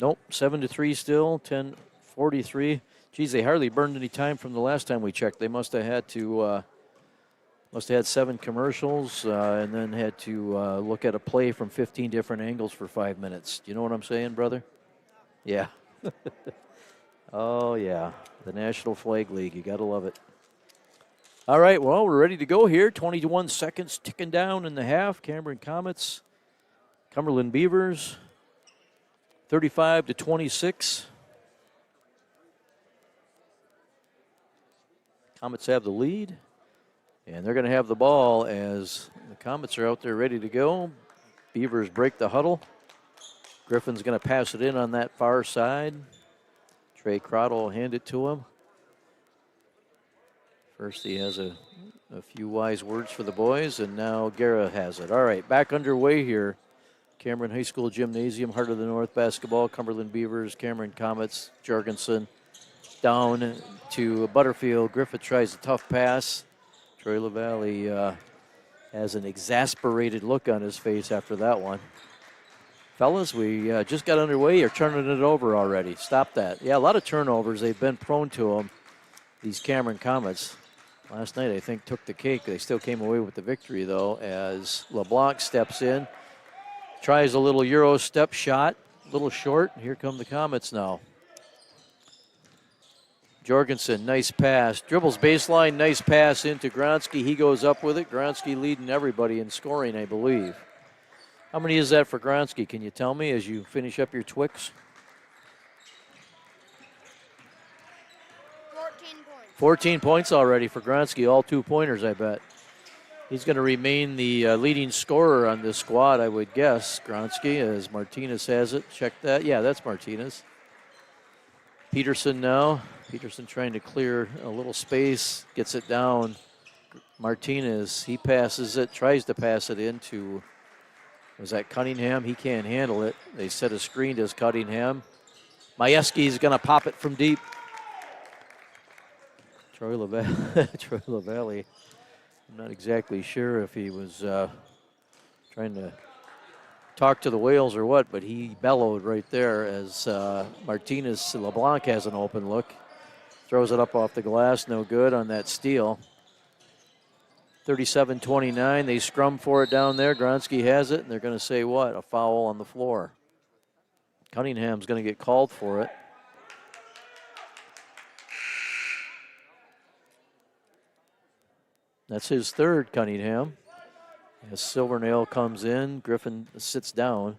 Nope, 7-3 still, 10:43. Geez, they hardly burned any time from the last time we checked. They must have had 7 commercials and then had to look at a play from 15 different angles for 5 minutes. Do you know what I'm saying, brother? Yeah. Oh, yeah, the National Flag League. You got to love it. All right, well, we're ready to go here. 21 seconds ticking down in the half. Cameron Comets, Cumberland Beavers, 35-26. Comets have the lead, and they're going to have the ball as the Comets are out there ready to go. Beavers break the huddle. Griffin's going to pass it in on that far side. Trey Crottle will hand it to him. First, he has a few wise words for the boys, and now Guerra has it. All right, back underway here. Cameron High School Gymnasium, Heart of the North basketball, Cumberland Beavers, Cameron Comets, Jorgensen down to Butterfield. Griffith tries a tough pass. Troy LaValle has an exasperated look on his face after that one. Fellas, we just got underway. You're turning it over already. Stop that. Yeah, a lot of turnovers. They've been prone to them, these Cameron Comets. Last night, I think, took the cake. They still came away with the victory, though, as LeBlanc steps in. Tries a little Euro step shot, a little short. Here come the Comets now. Jorgensen, nice pass. Dribbles baseline, nice pass into Gronsky. He goes up with it. Gronsky leading everybody in scoring, I believe. How many is that for Gronsky? Can you tell me as you finish up your Twix? 14 points. 14 points already for Gronsky, all 2-pointers, I bet. He's going to remain the leading scorer on this squad, I would guess. Gronsky, as Martinez has it. Check that. Yeah, that's Martinez. Peterson now. Peterson trying to clear a little space. Gets it down. Martinez, he passes it. Tries to pass it into, was that Cunningham? He can't handle it. They set a screen to Cunningham. Majewski's going to pop it from deep. Troy LaValle. I'm not exactly sure if he was trying to talk to the Whales or what, but he bellowed right there as Martinez LeBlanc has an open look. Throws it up off the glass, no good on that steal. 37-29, they scrum for it down there. Gronsky has it, and they're going to say what? A foul on the floor. Cunningham's going to get called for it. That's his third, Cunningham. As Silvernail comes in, Griffin sits down.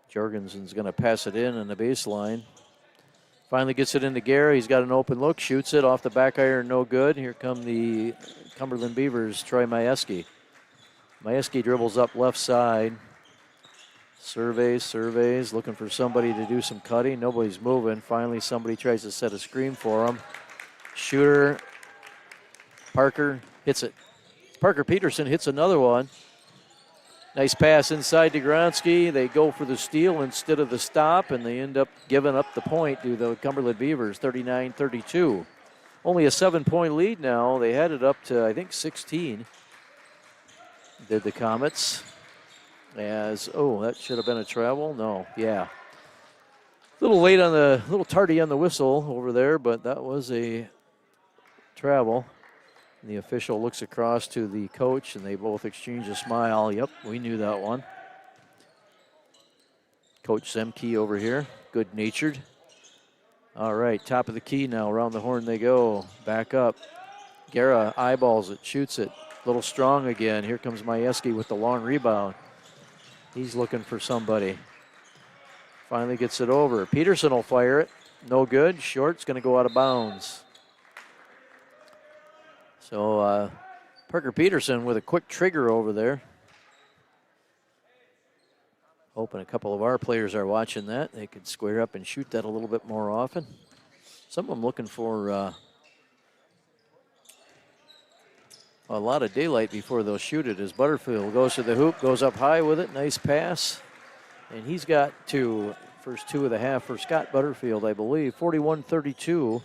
Jorgensen's going to pass it in on the baseline. Finally gets it into Guerra. He's got an open look, shoots it off the back iron, no good. Here come the Cumberland Beavers, Troy Majewski. Majewski dribbles up left side. Surveys, looking for somebody to do some cutting. Nobody's moving. Finally, somebody tries to set a screen for him. Shooter. Parker hits it. Parker Peterson hits another one. Nice pass inside to Gronsky. They go for the steal instead of the stop, and they end up giving up the point to the Cumberland Beavers, 39-32. Only a 7-point lead now. They had it up to, I think, 16. Did the Comets. As, oh, that should have been a travel. No, yeah. A little tardy on the whistle over there, but that was a travel. And the official looks across to the coach, and they both exchange a smile. Yep, we knew that one. Coach Zemke over here, good-natured. All right, top of the key now. Around the horn they go. Back up. Guerra eyeballs it, shoots it. A little strong again. Here comes Majewski with the long rebound. He's looking for somebody. Finally gets it over. Peterson will fire it. No good. Short's going to go out of bounds. So Parker Peterson with a quick trigger over there. Hoping a couple of our players are watching that. They could square up and shoot that a little bit more often. Some of them looking for a lot of daylight before they'll shoot it as Butterfield goes to the hoop, goes up high with it. Nice pass. And he's got first two of the half for Scott Butterfield, I believe. 41-32.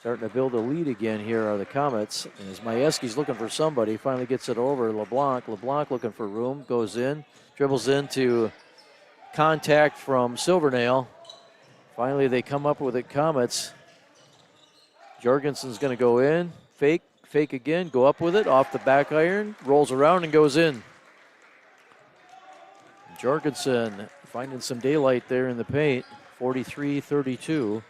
Starting to build a lead again here are the Comets. As Majewski's looking for somebody, finally gets it over. LeBlanc looking for room, goes in, dribbles into contact from Silvernail. Finally, they come up with it, Comets. Jorgensen's going to go in, fake again, go up with it, off the back iron, rolls around and goes in. Jorgensen finding some daylight there in the paint, 43-32.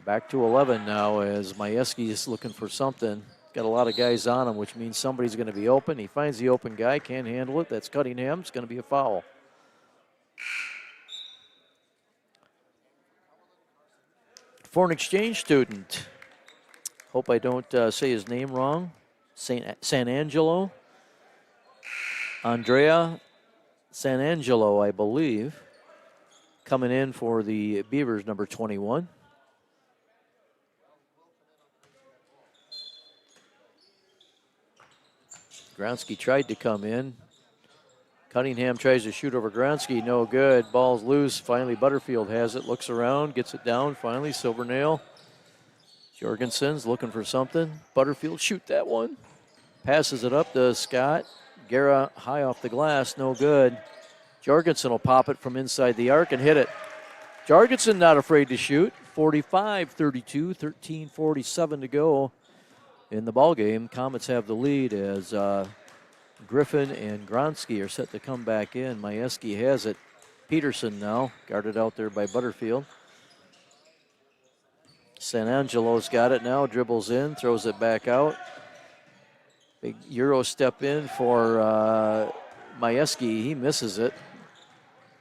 Back to 11 now as Majewski is looking for something. Got a lot of guys on him, which means somebody's going to be open. He finds the open guy, can't handle it. That's Cunningham. It's going to be a foul. Foreign exchange student Hope I don't say his name wrong. San Angelo. Andrea San Angelo, I believe, coming in for the Beavers, number 21. Gronsky tried to come in. Cunningham tries to shoot over Gronsky, no good. Ball's loose. Finally, Butterfield has it, looks around, gets it down. Finally, Silvernail. Jorgensen's looking for something. Butterfield, shoot that one. Passes it up to Scott. Guerra high off the glass, no good. Jorgensen will pop it from inside the arc and hit it. Jorgensen not afraid to shoot. 45-32, 13:47 to go in the ball game. Comets have the lead as Griffin and Gronsky are set to come back in. Majewski has it. Peterson now, guarded out there by Butterfield. San Angelo's got it now, dribbles in, throws it back out. Big Euro step in for Majewski. He misses it.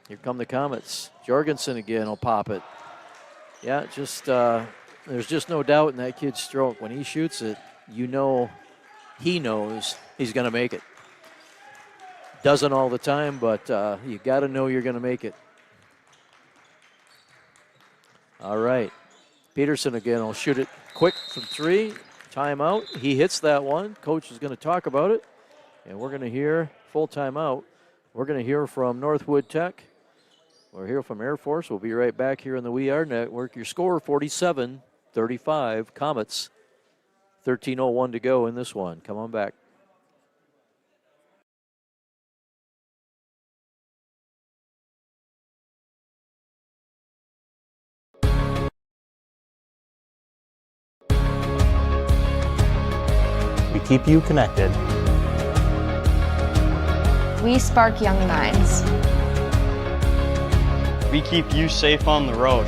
Here come the Comets. Jorgensen again will pop it. Yeah, just there's just no doubt in that kid's stroke. When he shoots it, you know he knows he's going to make it. Doesn't all the time, but you got to know you're going to make it. All right. Peterson again will shoot it quick from three. Timeout. He hits that one. Coach is going to talk about it. And we're going to hear full timeout. We're going to hear from Northwood Tech. We'll hear from Air Force. We'll be right back here on the We Are Network. Your score 47-35. Comets. 13:01 to go in this one. Come on back. We keep you connected. We spark young minds. We keep you safe on the road.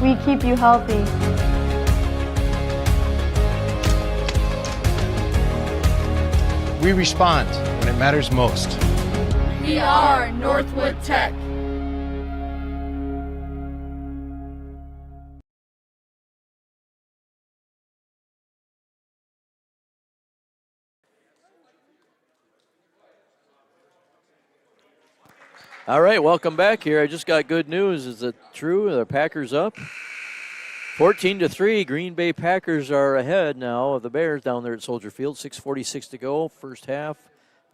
We keep you healthy. We respond when it matters most. We are Northwood Tech. All right, welcome back here. I just got good news. Is it true? The Packers up? 14-3. Green Bay Packers are ahead now of the Bears down there at Soldier Field. 6:46 to go. First half.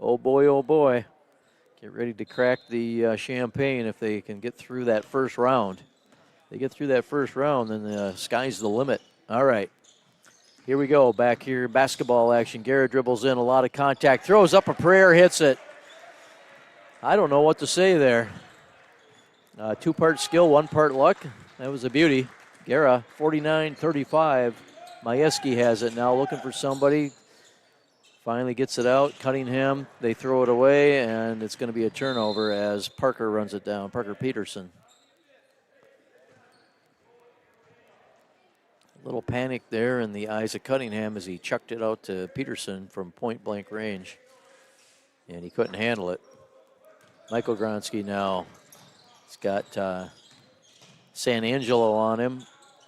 Oh boy, oh boy. Get ready to crack the champagne if they can get through that first round. If they get through that first round, then the sky's the limit. All right. Here we go. Back here, basketball action. Garrett dribbles in, a lot of contact. Throws up a prayer, hits it. I don't know what to say there. Two-part skill, one-part luck. That was a beauty. Guerra, 49-35. Majewski has it now, looking for somebody. Finally gets it out. Cunningham, they throw it away, and it's going to be a turnover as Parker runs it down. Parker Peterson. A little panic there in the eyes of Cunningham as he chucked it out to Peterson from point-blank range. And he couldn't handle it. Michael Gronsky now. He's got San Angelo on him.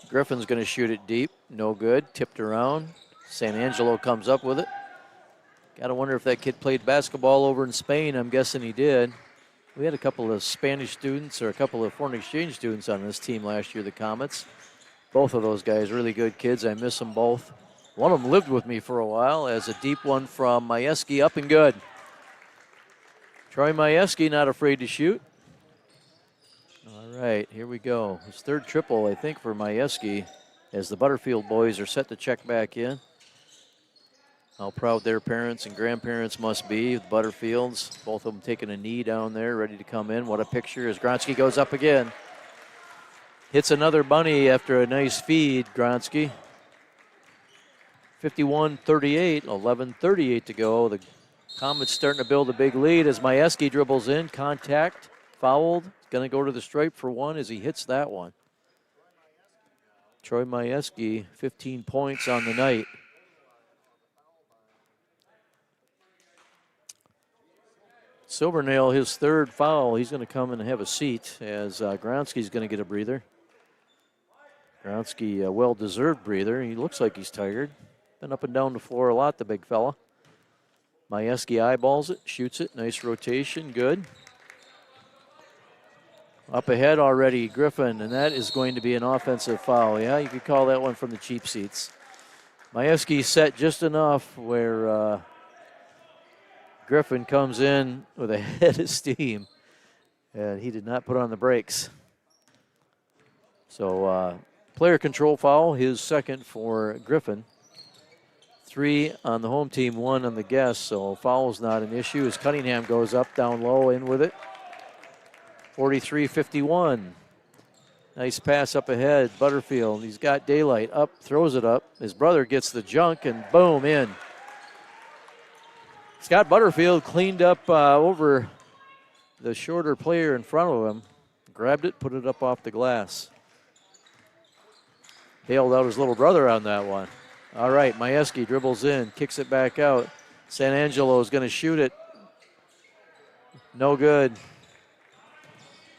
Griffin's going to shoot it deep. No good. Tipped around. San Angelo comes up with it. Got to wonder if that kid played basketball over in Spain. I'm guessing he did. We had a couple of Spanish students or a couple of foreign exchange students on this team last year, the Comets. Both of those guys, really good kids. I miss them both. One of them lived with me for a while as a deep one from Majewski, up and good. Troy Majewski not afraid to shoot. All right, here we go. His third triple, I think, for Majewski as the Butterfield boys are set to check back in. How proud their parents and grandparents must be, the Butterfields. Both of them taking a knee down there, ready to come in. What a picture as Gronsky goes up again. Hits another bunny after a nice feed, Gronsky. 51-38, 11:38 to go. The Comets starting to build a big lead as Majewski dribbles in, contact, fouled. Going to go to the stripe for one as he hits that one. Troy Majewski, 15 points on the night. Silvernail, his third foul. He's going to come and have a seat as Gronsky's going to get a breather. Gronsky, a well-deserved breather. He looks like he's tired. Been up and down the floor a lot, the big fella. Majewski eyeballs it, shoots it. Nice rotation, good. Up ahead already, Griffin, and that is going to be an offensive foul. Yeah, you could call that one from the cheap seats. Majewski set just enough where Griffin comes in with a head of steam, and he did not put on the brakes. So player control foul, his second for Griffin. 3 on the home team, 1 on the guests, so foul's not an issue as Cunningham goes up, down low, in with it. 43-51. Nice pass up ahead, Butterfield. He's got daylight up, throws it up. His brother gets the junk, and boom, in. Scott Butterfield cleaned up over the shorter player in front of him, grabbed it, put it up off the glass. Bailed out his little brother on that one. All right, Majewski dribbles in, kicks it back out. San Angelo is going to shoot it. No good.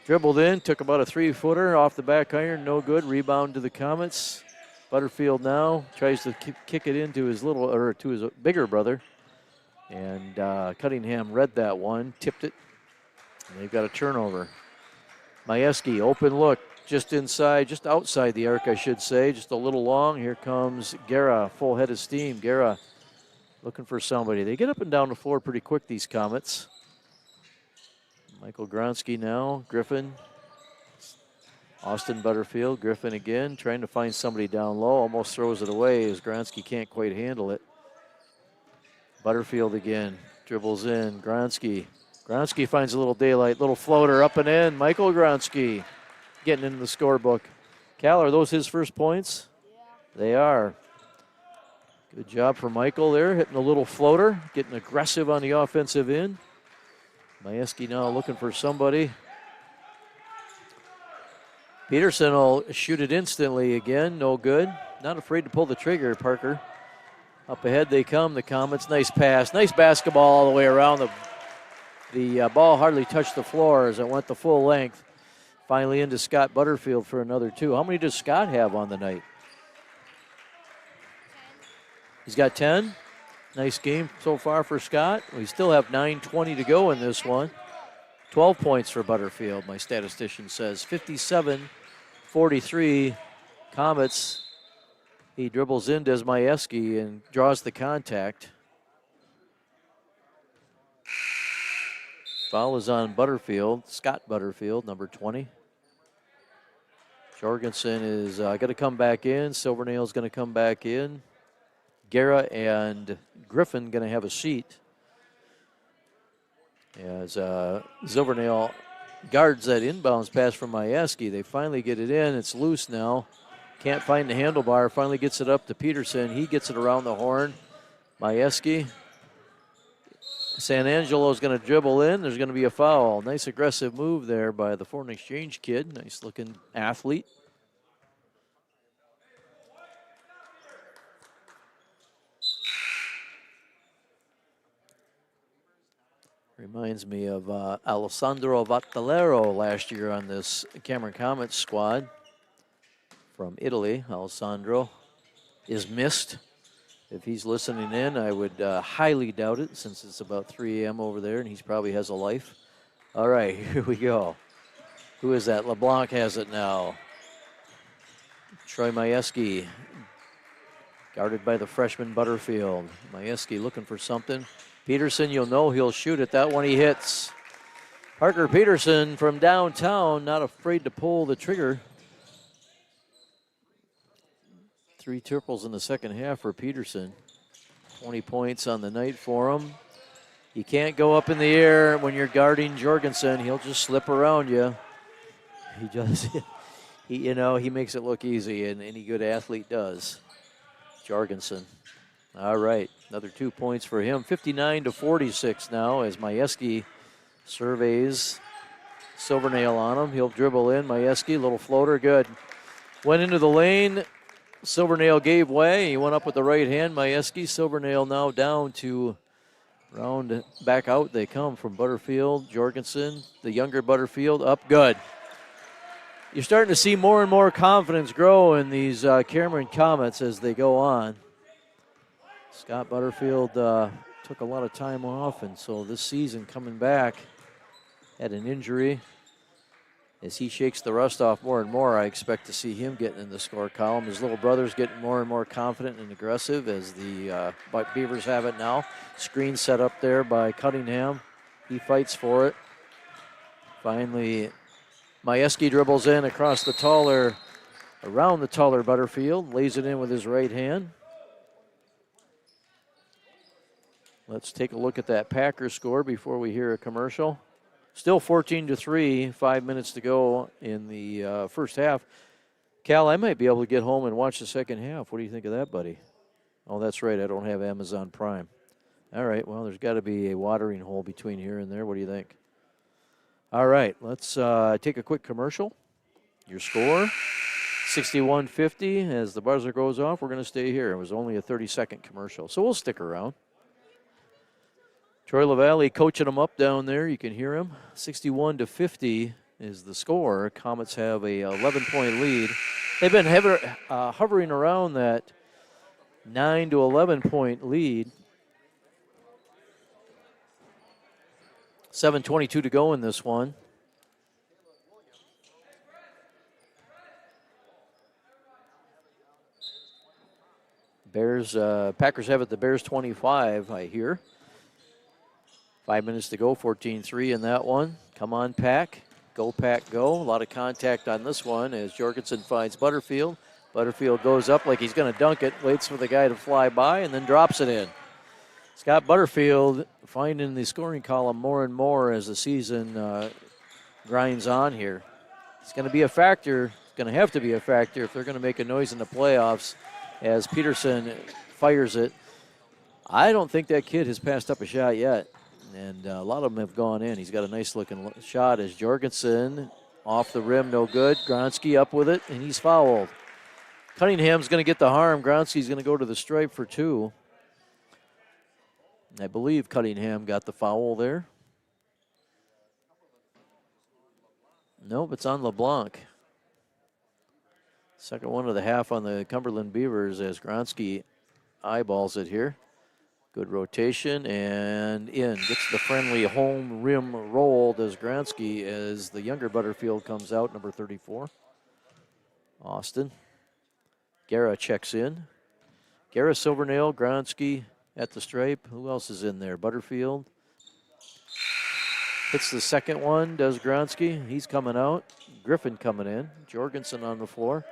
Dribbled in, took about a 3-footer off the back iron, no good. Rebound to the Comets. Butterfield now tries to kick it into his to his bigger brother. And Cunningham read that one, tipped it, and they've got a turnover. Majewski, open look, just inside, just outside the arc, I should say, just a little long. Here comes Guerra, full head of steam. Guerra looking for somebody. They get up and down the floor pretty quick, these Comets. Michael Gronsky now, Griffin, Austin Butterfield, Griffin again, trying to find somebody down low, almost throws it away as Gronsky can't quite handle it. Butterfield again, dribbles in, Gronsky. Gronsky finds a little daylight, little floater up and in. Michael Gronsky getting into the scorebook. Cal, are those his first points? Yeah. They are. Good job for Michael there, hitting a little floater, getting aggressive on the offensive end. Majewski now looking for somebody. Peterson will shoot it instantly again, no good. Not afraid to pull the trigger, Parker. Up ahead they come, the Comets. Nice pass, nice basketball all the way around. The ball hardly touched the floor as it went the full length. Finally into Scott Butterfield for another 2. How many does Scott have on the night? He's got 10. Nice game so far for Scott. We still have 9:20 to go in this one. 12 points for Butterfield, my statistician says. 57-43 Comets. He dribbles in, does Majewski, and draws the contact. Foul is on Butterfield, Scott Butterfield, number 20. Jorgensen is going to come back in. Silvernail's going to come back in. Guerra and Griffin going to have a seat as Silvernail guards that inbounds pass from Majewski. They finally get it in. It's loose now. Can't find the handlebar. Finally gets it up to Peterson. He gets it around the horn. Majewski. San Angelo's going to dribble in. There's going to be a foul. Nice aggressive move there by the foreign exchange kid. Nice looking athlete. Reminds me of Alessandro Vattalero last year on this Cameron Comets squad from Italy. Alessandro is missed. If he's listening in, I would highly doubt it since it's about 3 a.m. over there and he probably has a life. All right, here we go. Who is that? LeBlanc has it now. Troy Majewski, guarded by the freshman Butterfield. Majewski looking for something. Peterson, you'll know he'll shoot it. That one he hits. Parker Peterson from downtown, not afraid to pull the trigger. 3 triples in the second half for Peterson. 20 points on the night for him. You can't go up in the air when you're guarding Jorgensen. He'll just slip around you. He does. He makes it look easy, and any good athlete does. Jorgensen. All right, another 2 points for him. 59-46 now as Majewski surveys Silvernail on him. He'll dribble in. Majewski, little floater, good. Went into the lane. Silvernail gave way. He went up with the right hand. Majewski, Silvernail now down to round back out. They come from Butterfield, Jorgensen, the younger Butterfield, up, good. You're starting to see more and more confidence grow in these Cameron Comets as they go on. Scott Butterfield took a lot of time off, and so this season coming back, had an injury. As he shakes the rust off more and more, I expect to see him getting in the score column. His little brother's getting more and more confident and aggressive as the Beavers have it now. Screen set up there by Cunningham. He fights for it. Finally, Majewski dribbles in across the taller, around the taller Butterfield, lays it in with his right hand. Let's take a look at that Packers score before we hear a commercial. Still 14-3, 5 minutes to go in the first half. Cal, I might be able to get home and watch the second half. What do you think of that, buddy? Oh, that's right, I don't have Amazon Prime. All right, well, there's got to be a watering hole between here and there. What do you think? All right, let's take a quick commercial. Your score, 61-50. As the buzzer goes off, we're going to stay here. It was only a 30-second commercial, so we'll stick around. Troy LaValle coaching them up down there. You can hear him. 61-50 is the score. Comets have a 11-point lead. They've been hovering around that 9 to 11-point lead. 7:22 to go in this one. Packers have it the Bears 25, I hear. 5 minutes to go, 14-3 in that one. Come on, Pack. Go, Pack, go. A lot of contact on this one as Jorgensen finds Butterfield. Butterfield goes up like he's going to dunk it, waits for the guy to fly by, and then drops it in. Scott Butterfield finding the scoring column more and more as the season grinds on here. It's going to be a factor. It's going to have to be a factor if they're going to make a noise in the playoffs as Peterson fires it. I don't think that kid has passed up a shot yet. And a lot of them have gone in. He's got a nice-looking shot as Jorgensen off the rim, no good. Gronsky up with it, and he's fouled. Cunningham's going to get the harm. Gronsky's going to go to the stripe for two. I believe Cunningham got the foul there. Nope, it's on LeBlanc. Second one of the half on the Cumberland Beavers as Gronsky eyeballs it here. Good rotation and in. Gets the friendly home rim roll, does Gronsky, as the younger Butterfield comes out, number 34. Austin. Guerra checks in. Guerra, Silvernail, Gronsky at the stripe. Who else is in there? Butterfield. Hits the second one, does Gronsky. He's coming out. Griffin coming in. Jorgensen on the floor.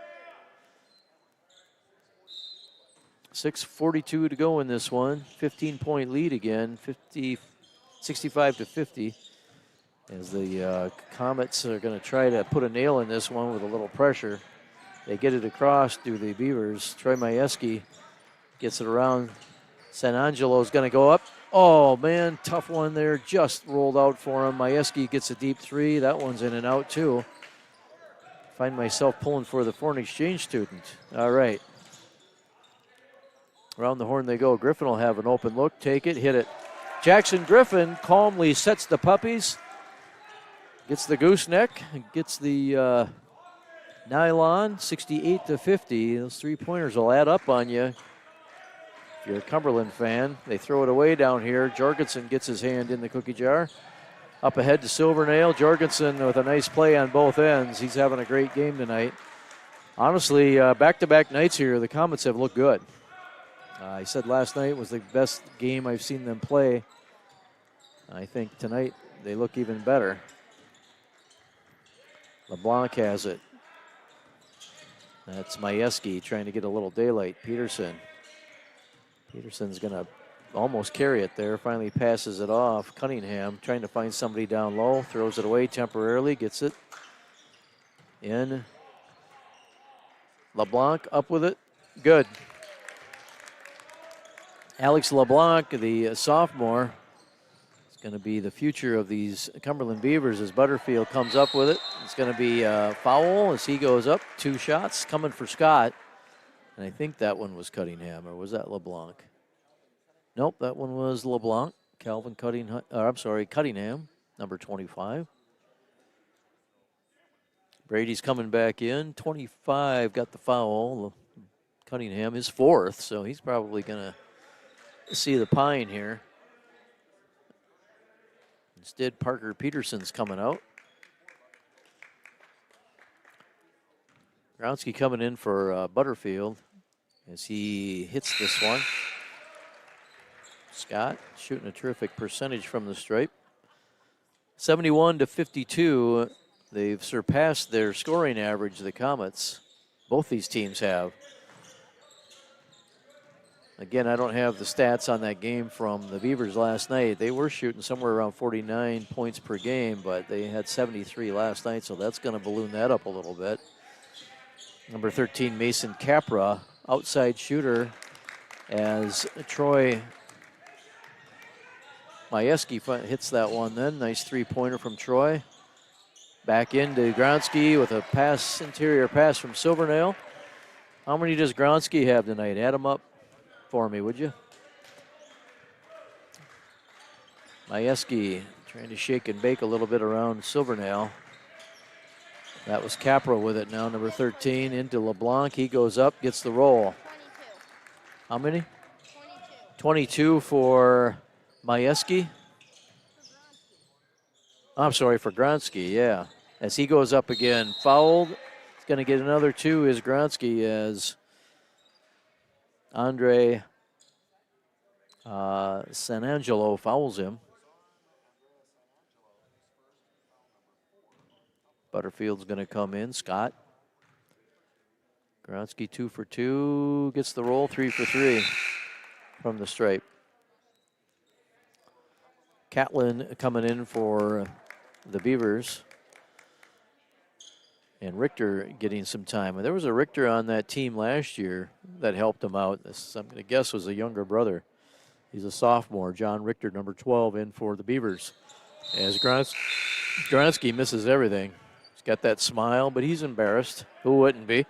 6:42 to go in this one. 15-point lead again, 65-50. As the Comets are going to try to put a nail in this one with a little pressure. They get it across to the Beavers. Troy Majewski gets it around. San Angelo's going to go up. Oh, man, tough one there. Just rolled out for him. Majewski gets a deep three. That one's in and out, too. Find myself pulling for the foreign exchange student. All right. Around the horn they go. Griffin will have an open look. Take it, hit it. Jackson Griffin calmly sets the puppies. Gets the gooseneck. Gets the nylon. 68-50. Those three-pointers will add up on you. If you're a Cumberland fan, they throw it away down here. Jorgensen gets his hand in the cookie jar. Up ahead to Silvernail. Jorgensen with a nice play on both ends. He's having a great game tonight. Honestly, back-to-back nights here, the Comets have looked good. I said last night was the best game I've seen them play. I think tonight they look even better. LeBlanc has it. That's Majewski trying to get a little daylight. Peterson's going to almost carry it there. Finally passes it off. Cunningham trying to find somebody down low. Throws it away temporarily. Gets it. In. LeBlanc up with it. Good. Alex LeBlanc, the sophomore, is going to be the future of these Cumberland Beavers as Butterfield comes up with it. It's going to be a foul as he goes up. 2 shots coming for Scott. And I think that one was Cunningham, or was that LeBlanc? Nope, that one was LeBlanc. Cunningham, number 25. Brady's coming back in. 25 got the foul. Cunningham, his 4th, so he's probably going to see the pine here. Instead, Parker Peterson's coming out. Gronsky coming in for Butterfield as he hits this one. Scott shooting a terrific percentage from the stripe. 71-52. They've surpassed their scoring average, the Comets. Both these teams have. Again, I don't have the stats on that game from the Beavers last night. They were shooting somewhere around 49 points per game, but they had 73 last night, so that's going to balloon that up a little bit. Number 13, Mason Capra, outside shooter, as Troy Majewski hits that one then. Nice three-pointer from Troy. Back into Gronsky with a pass, interior pass from Silvernail. How many does Gronsky have tonight? Add them up for me, would you? Majewski trying to shake and bake a little bit around Silvernail. That was Capra with it now, number 13, into LeBlanc. He goes up, gets the roll. 22. How many? 22 for Majewski. I'm sorry, for Gronsky, yeah. As he goes up again, fouled. He's going to get another 2 is Gronsky as Andre Sanangelo fouls him. Butterfield's going to come in. Scott. Gronsky 2 for 2. Gets the roll. 3 for 3 from the stripe. Catlin coming in for the Beavers. And Richter getting some time. And there was a Richter on that team last year that helped him out. This, I'm going to guess, was a younger brother. He's a sophomore. John Richter, number 12, in for the Beavers. As Gronsky misses everything. He's got that smile, but he's embarrassed. Who wouldn't be?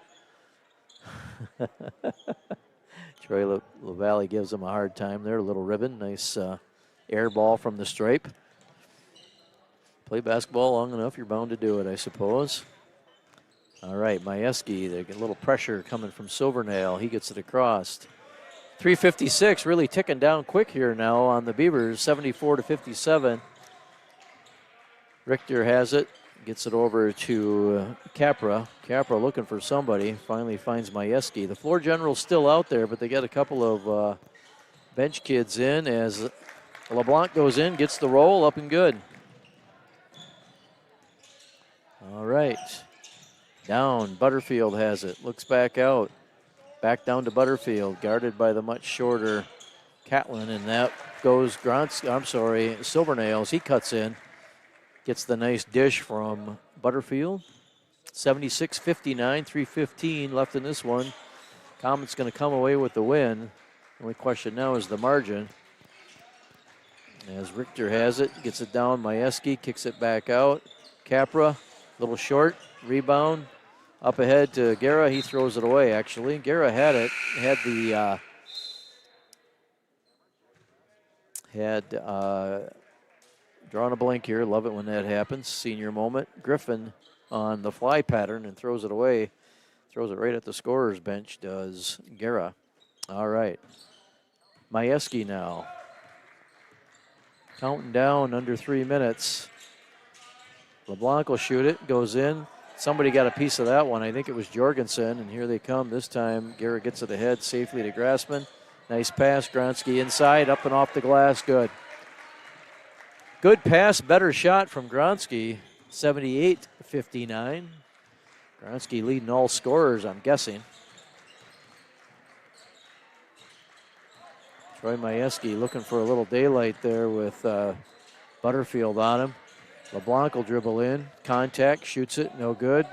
Troy LaValle gives him a hard time there. A little ribbon. Nice air ball from the stripe. Play basketball long enough, you're bound to do it, I suppose. All right, Majewski, they get a little pressure coming from Silvernail. He gets it across. 3:56, really ticking down quick here now on the Beavers, 74-57. Richter has it, gets it over to Capra. Capra looking for somebody, finally finds Majewski. The floor general's still out there, but they got a couple of bench kids in as LeBlanc goes in, gets the roll, up and good. All right. Down, Butterfield has it, looks back out. Back down to Butterfield, guarded by the much shorter Catlin, and that goes Silvernails. He cuts in, gets the nice dish from Butterfield. 76-59, 3:15 left in this one. Comet's going to come away with the win. The only question now is the margin. As Richter has it, gets it down, Majewski kicks it back out. Capra, little short, rebound. Up ahead to Guerra, he throws it away actually. Guerra had it, drawing a blank here, love it when that happens, senior moment. Griffin on the fly pattern and throws it away. Throws it right at the scorer's bench, does Guerra. All right, Majewski now. Counting down under 3 minutes. LeBlanc will shoot it, goes in. Somebody got a piece of that one. I think it was Jorgensen, and here they come. This time, Garrett gets it ahead safely to Grassman. Nice pass, Gronsky inside, up and off the glass, good. Good pass, better shot from Gronsky, 78-59. Gronsky leading all scorers, I'm guessing. Troy Majewski looking for a little daylight there with Butterfield on him. LeBlanc will dribble in, contact, shoots it, no good.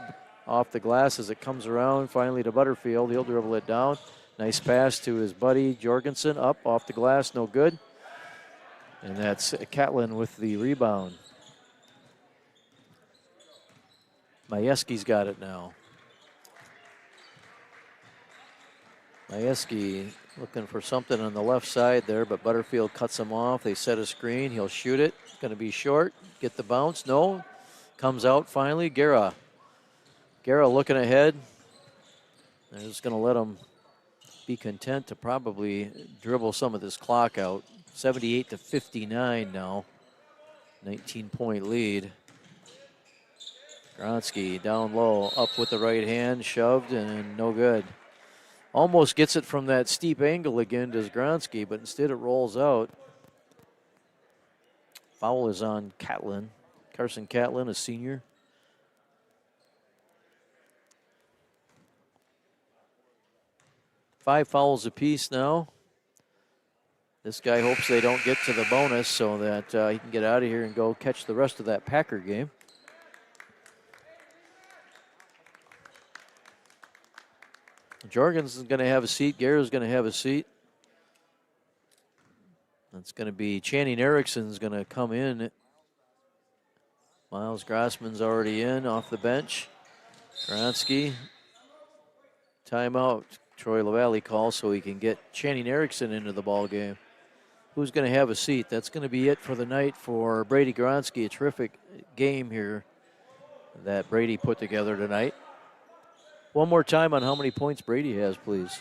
Off the glass as it comes around, finally to Butterfield. He'll dribble it down. Nice pass to his buddy Jorgensen, up, off the glass, no good. And that's Catlin with the rebound. Majewski's got it now. Majewski looking for something on the left side there, but Butterfield cuts him off. They set a screen. He'll shoot it. Going to be short. Get the bounce. No. Comes out finally. Guerra Garrett looking ahead. They're just going to let him be content to probably dribble some of this clock out. 78-59 now. 19-point lead. Gronsky down low, up with the right hand, shoved, and no good. Almost gets it from that steep angle again, does Gronsky, but instead it rolls out. Foul is on Catlin. Carson Catlin, a senior. Five fouls apiece now. This guy hopes they don't get to the bonus so that he can get out of here and go catch the rest of that Packer game. Jorgens is going to have a seat. Guerra's going to have a seat. That's going to be Channing Erickson's going to come in. Miles Grossman's already in off the bench. Gronsky. Timeout. Troy LaValle calls so he can get Channing Erickson into the ball game. Who's going to have a seat? That's going to be it for the night for Brady Gronsky. A terrific game here that Brady put together tonight. One more time on how many points Brady has, please.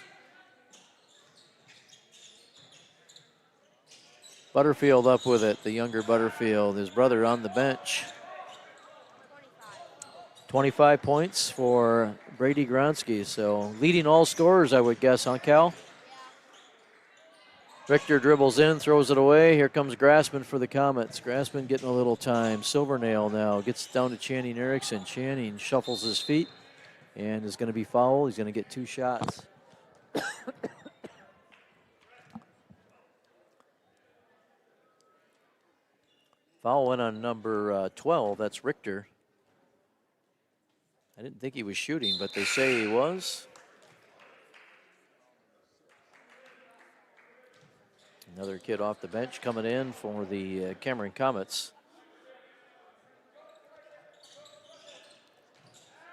Butterfield up with it, the younger Butterfield. His brother on the bench. 25 points for Brady Gronsky. So leading all scorers, I would guess, huh, Cal? Richter dribbles in, throws it away. Here comes Grassman for the Comets. Grassman getting a little time. Silvernail now gets down to Channing Erickson. Channing shuffles his feet and is going to be fouled. He's going to get 2 shots. Foul went on number 12. That's Richter. I didn't think he was shooting, but they say he was. Another kid off the bench coming in for the Cameron Comets.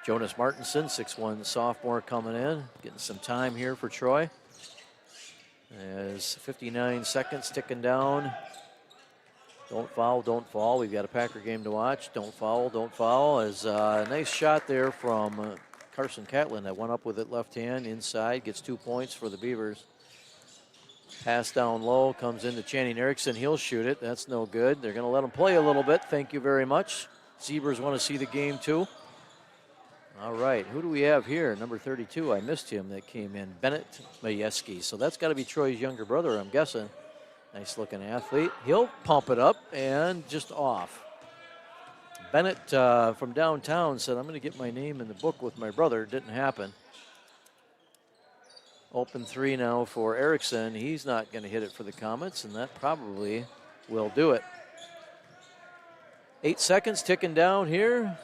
Jonas Martinson, 6'1" sophomore coming in. Getting some time here for Troy. As 59 seconds ticking down. Don't foul, don't fall. We've got a Packer game to watch. Don't foul, don't foul. As a nice shot there from Carson Catlin that went up with it left hand inside. Gets 2 points for the Beavers. Pass down low, comes into Channing Erickson. He'll shoot it. That's no good. They're going to let him play a little bit. Thank you very much. Zebras want to see the game too. All right, who do we have here? Number 32, I missed him, that came in. Bennett Majewski. So that's got to be Troy's younger brother, I'm guessing. Nice looking athlete. He'll pump it up and just off. Bennett from downtown said, I'm going to get my name in the book with my brother. Didn't happen. Open 3 now for Erickson. He's not going to hit it for the Comets, and that probably will do it. 8 seconds ticking down here.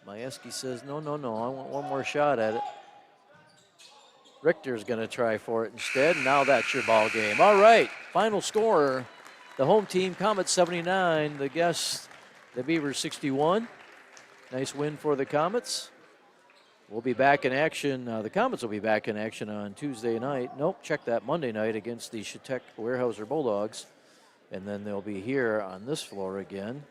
Majewski says, no, I want one more shot at it. Richter's going to try for it instead. Now that's your ball game. All right, final score. The home team, Comets 79. The guests, the Beavers 61. Nice win for the Comets. We'll be back in action. The Comets will be back in action on Tuesday night. Nope, check that Monday night against the Chautauqua Weyerhaeuser Bulldogs. And then they'll be here on this floor again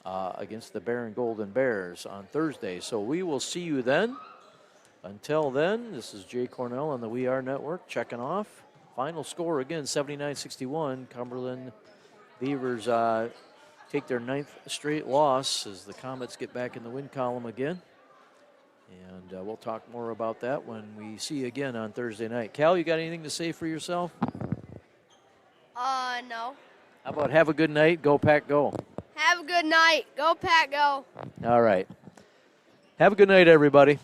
against the Barron Golden Bears on Thursday. So we will see you then. Until then, this is Jay Cornell on the We Are Network checking off. Final score again, 79-61. Cumberland Beavers take their 9th straight loss as the Comets get back in the win column again. And we'll talk more about that when we see you again on Thursday night. Cal, you got anything to say for yourself? No. How about have a good night, go Pack go? Have a good night. Go Pack go. All right. Have a good night, everybody.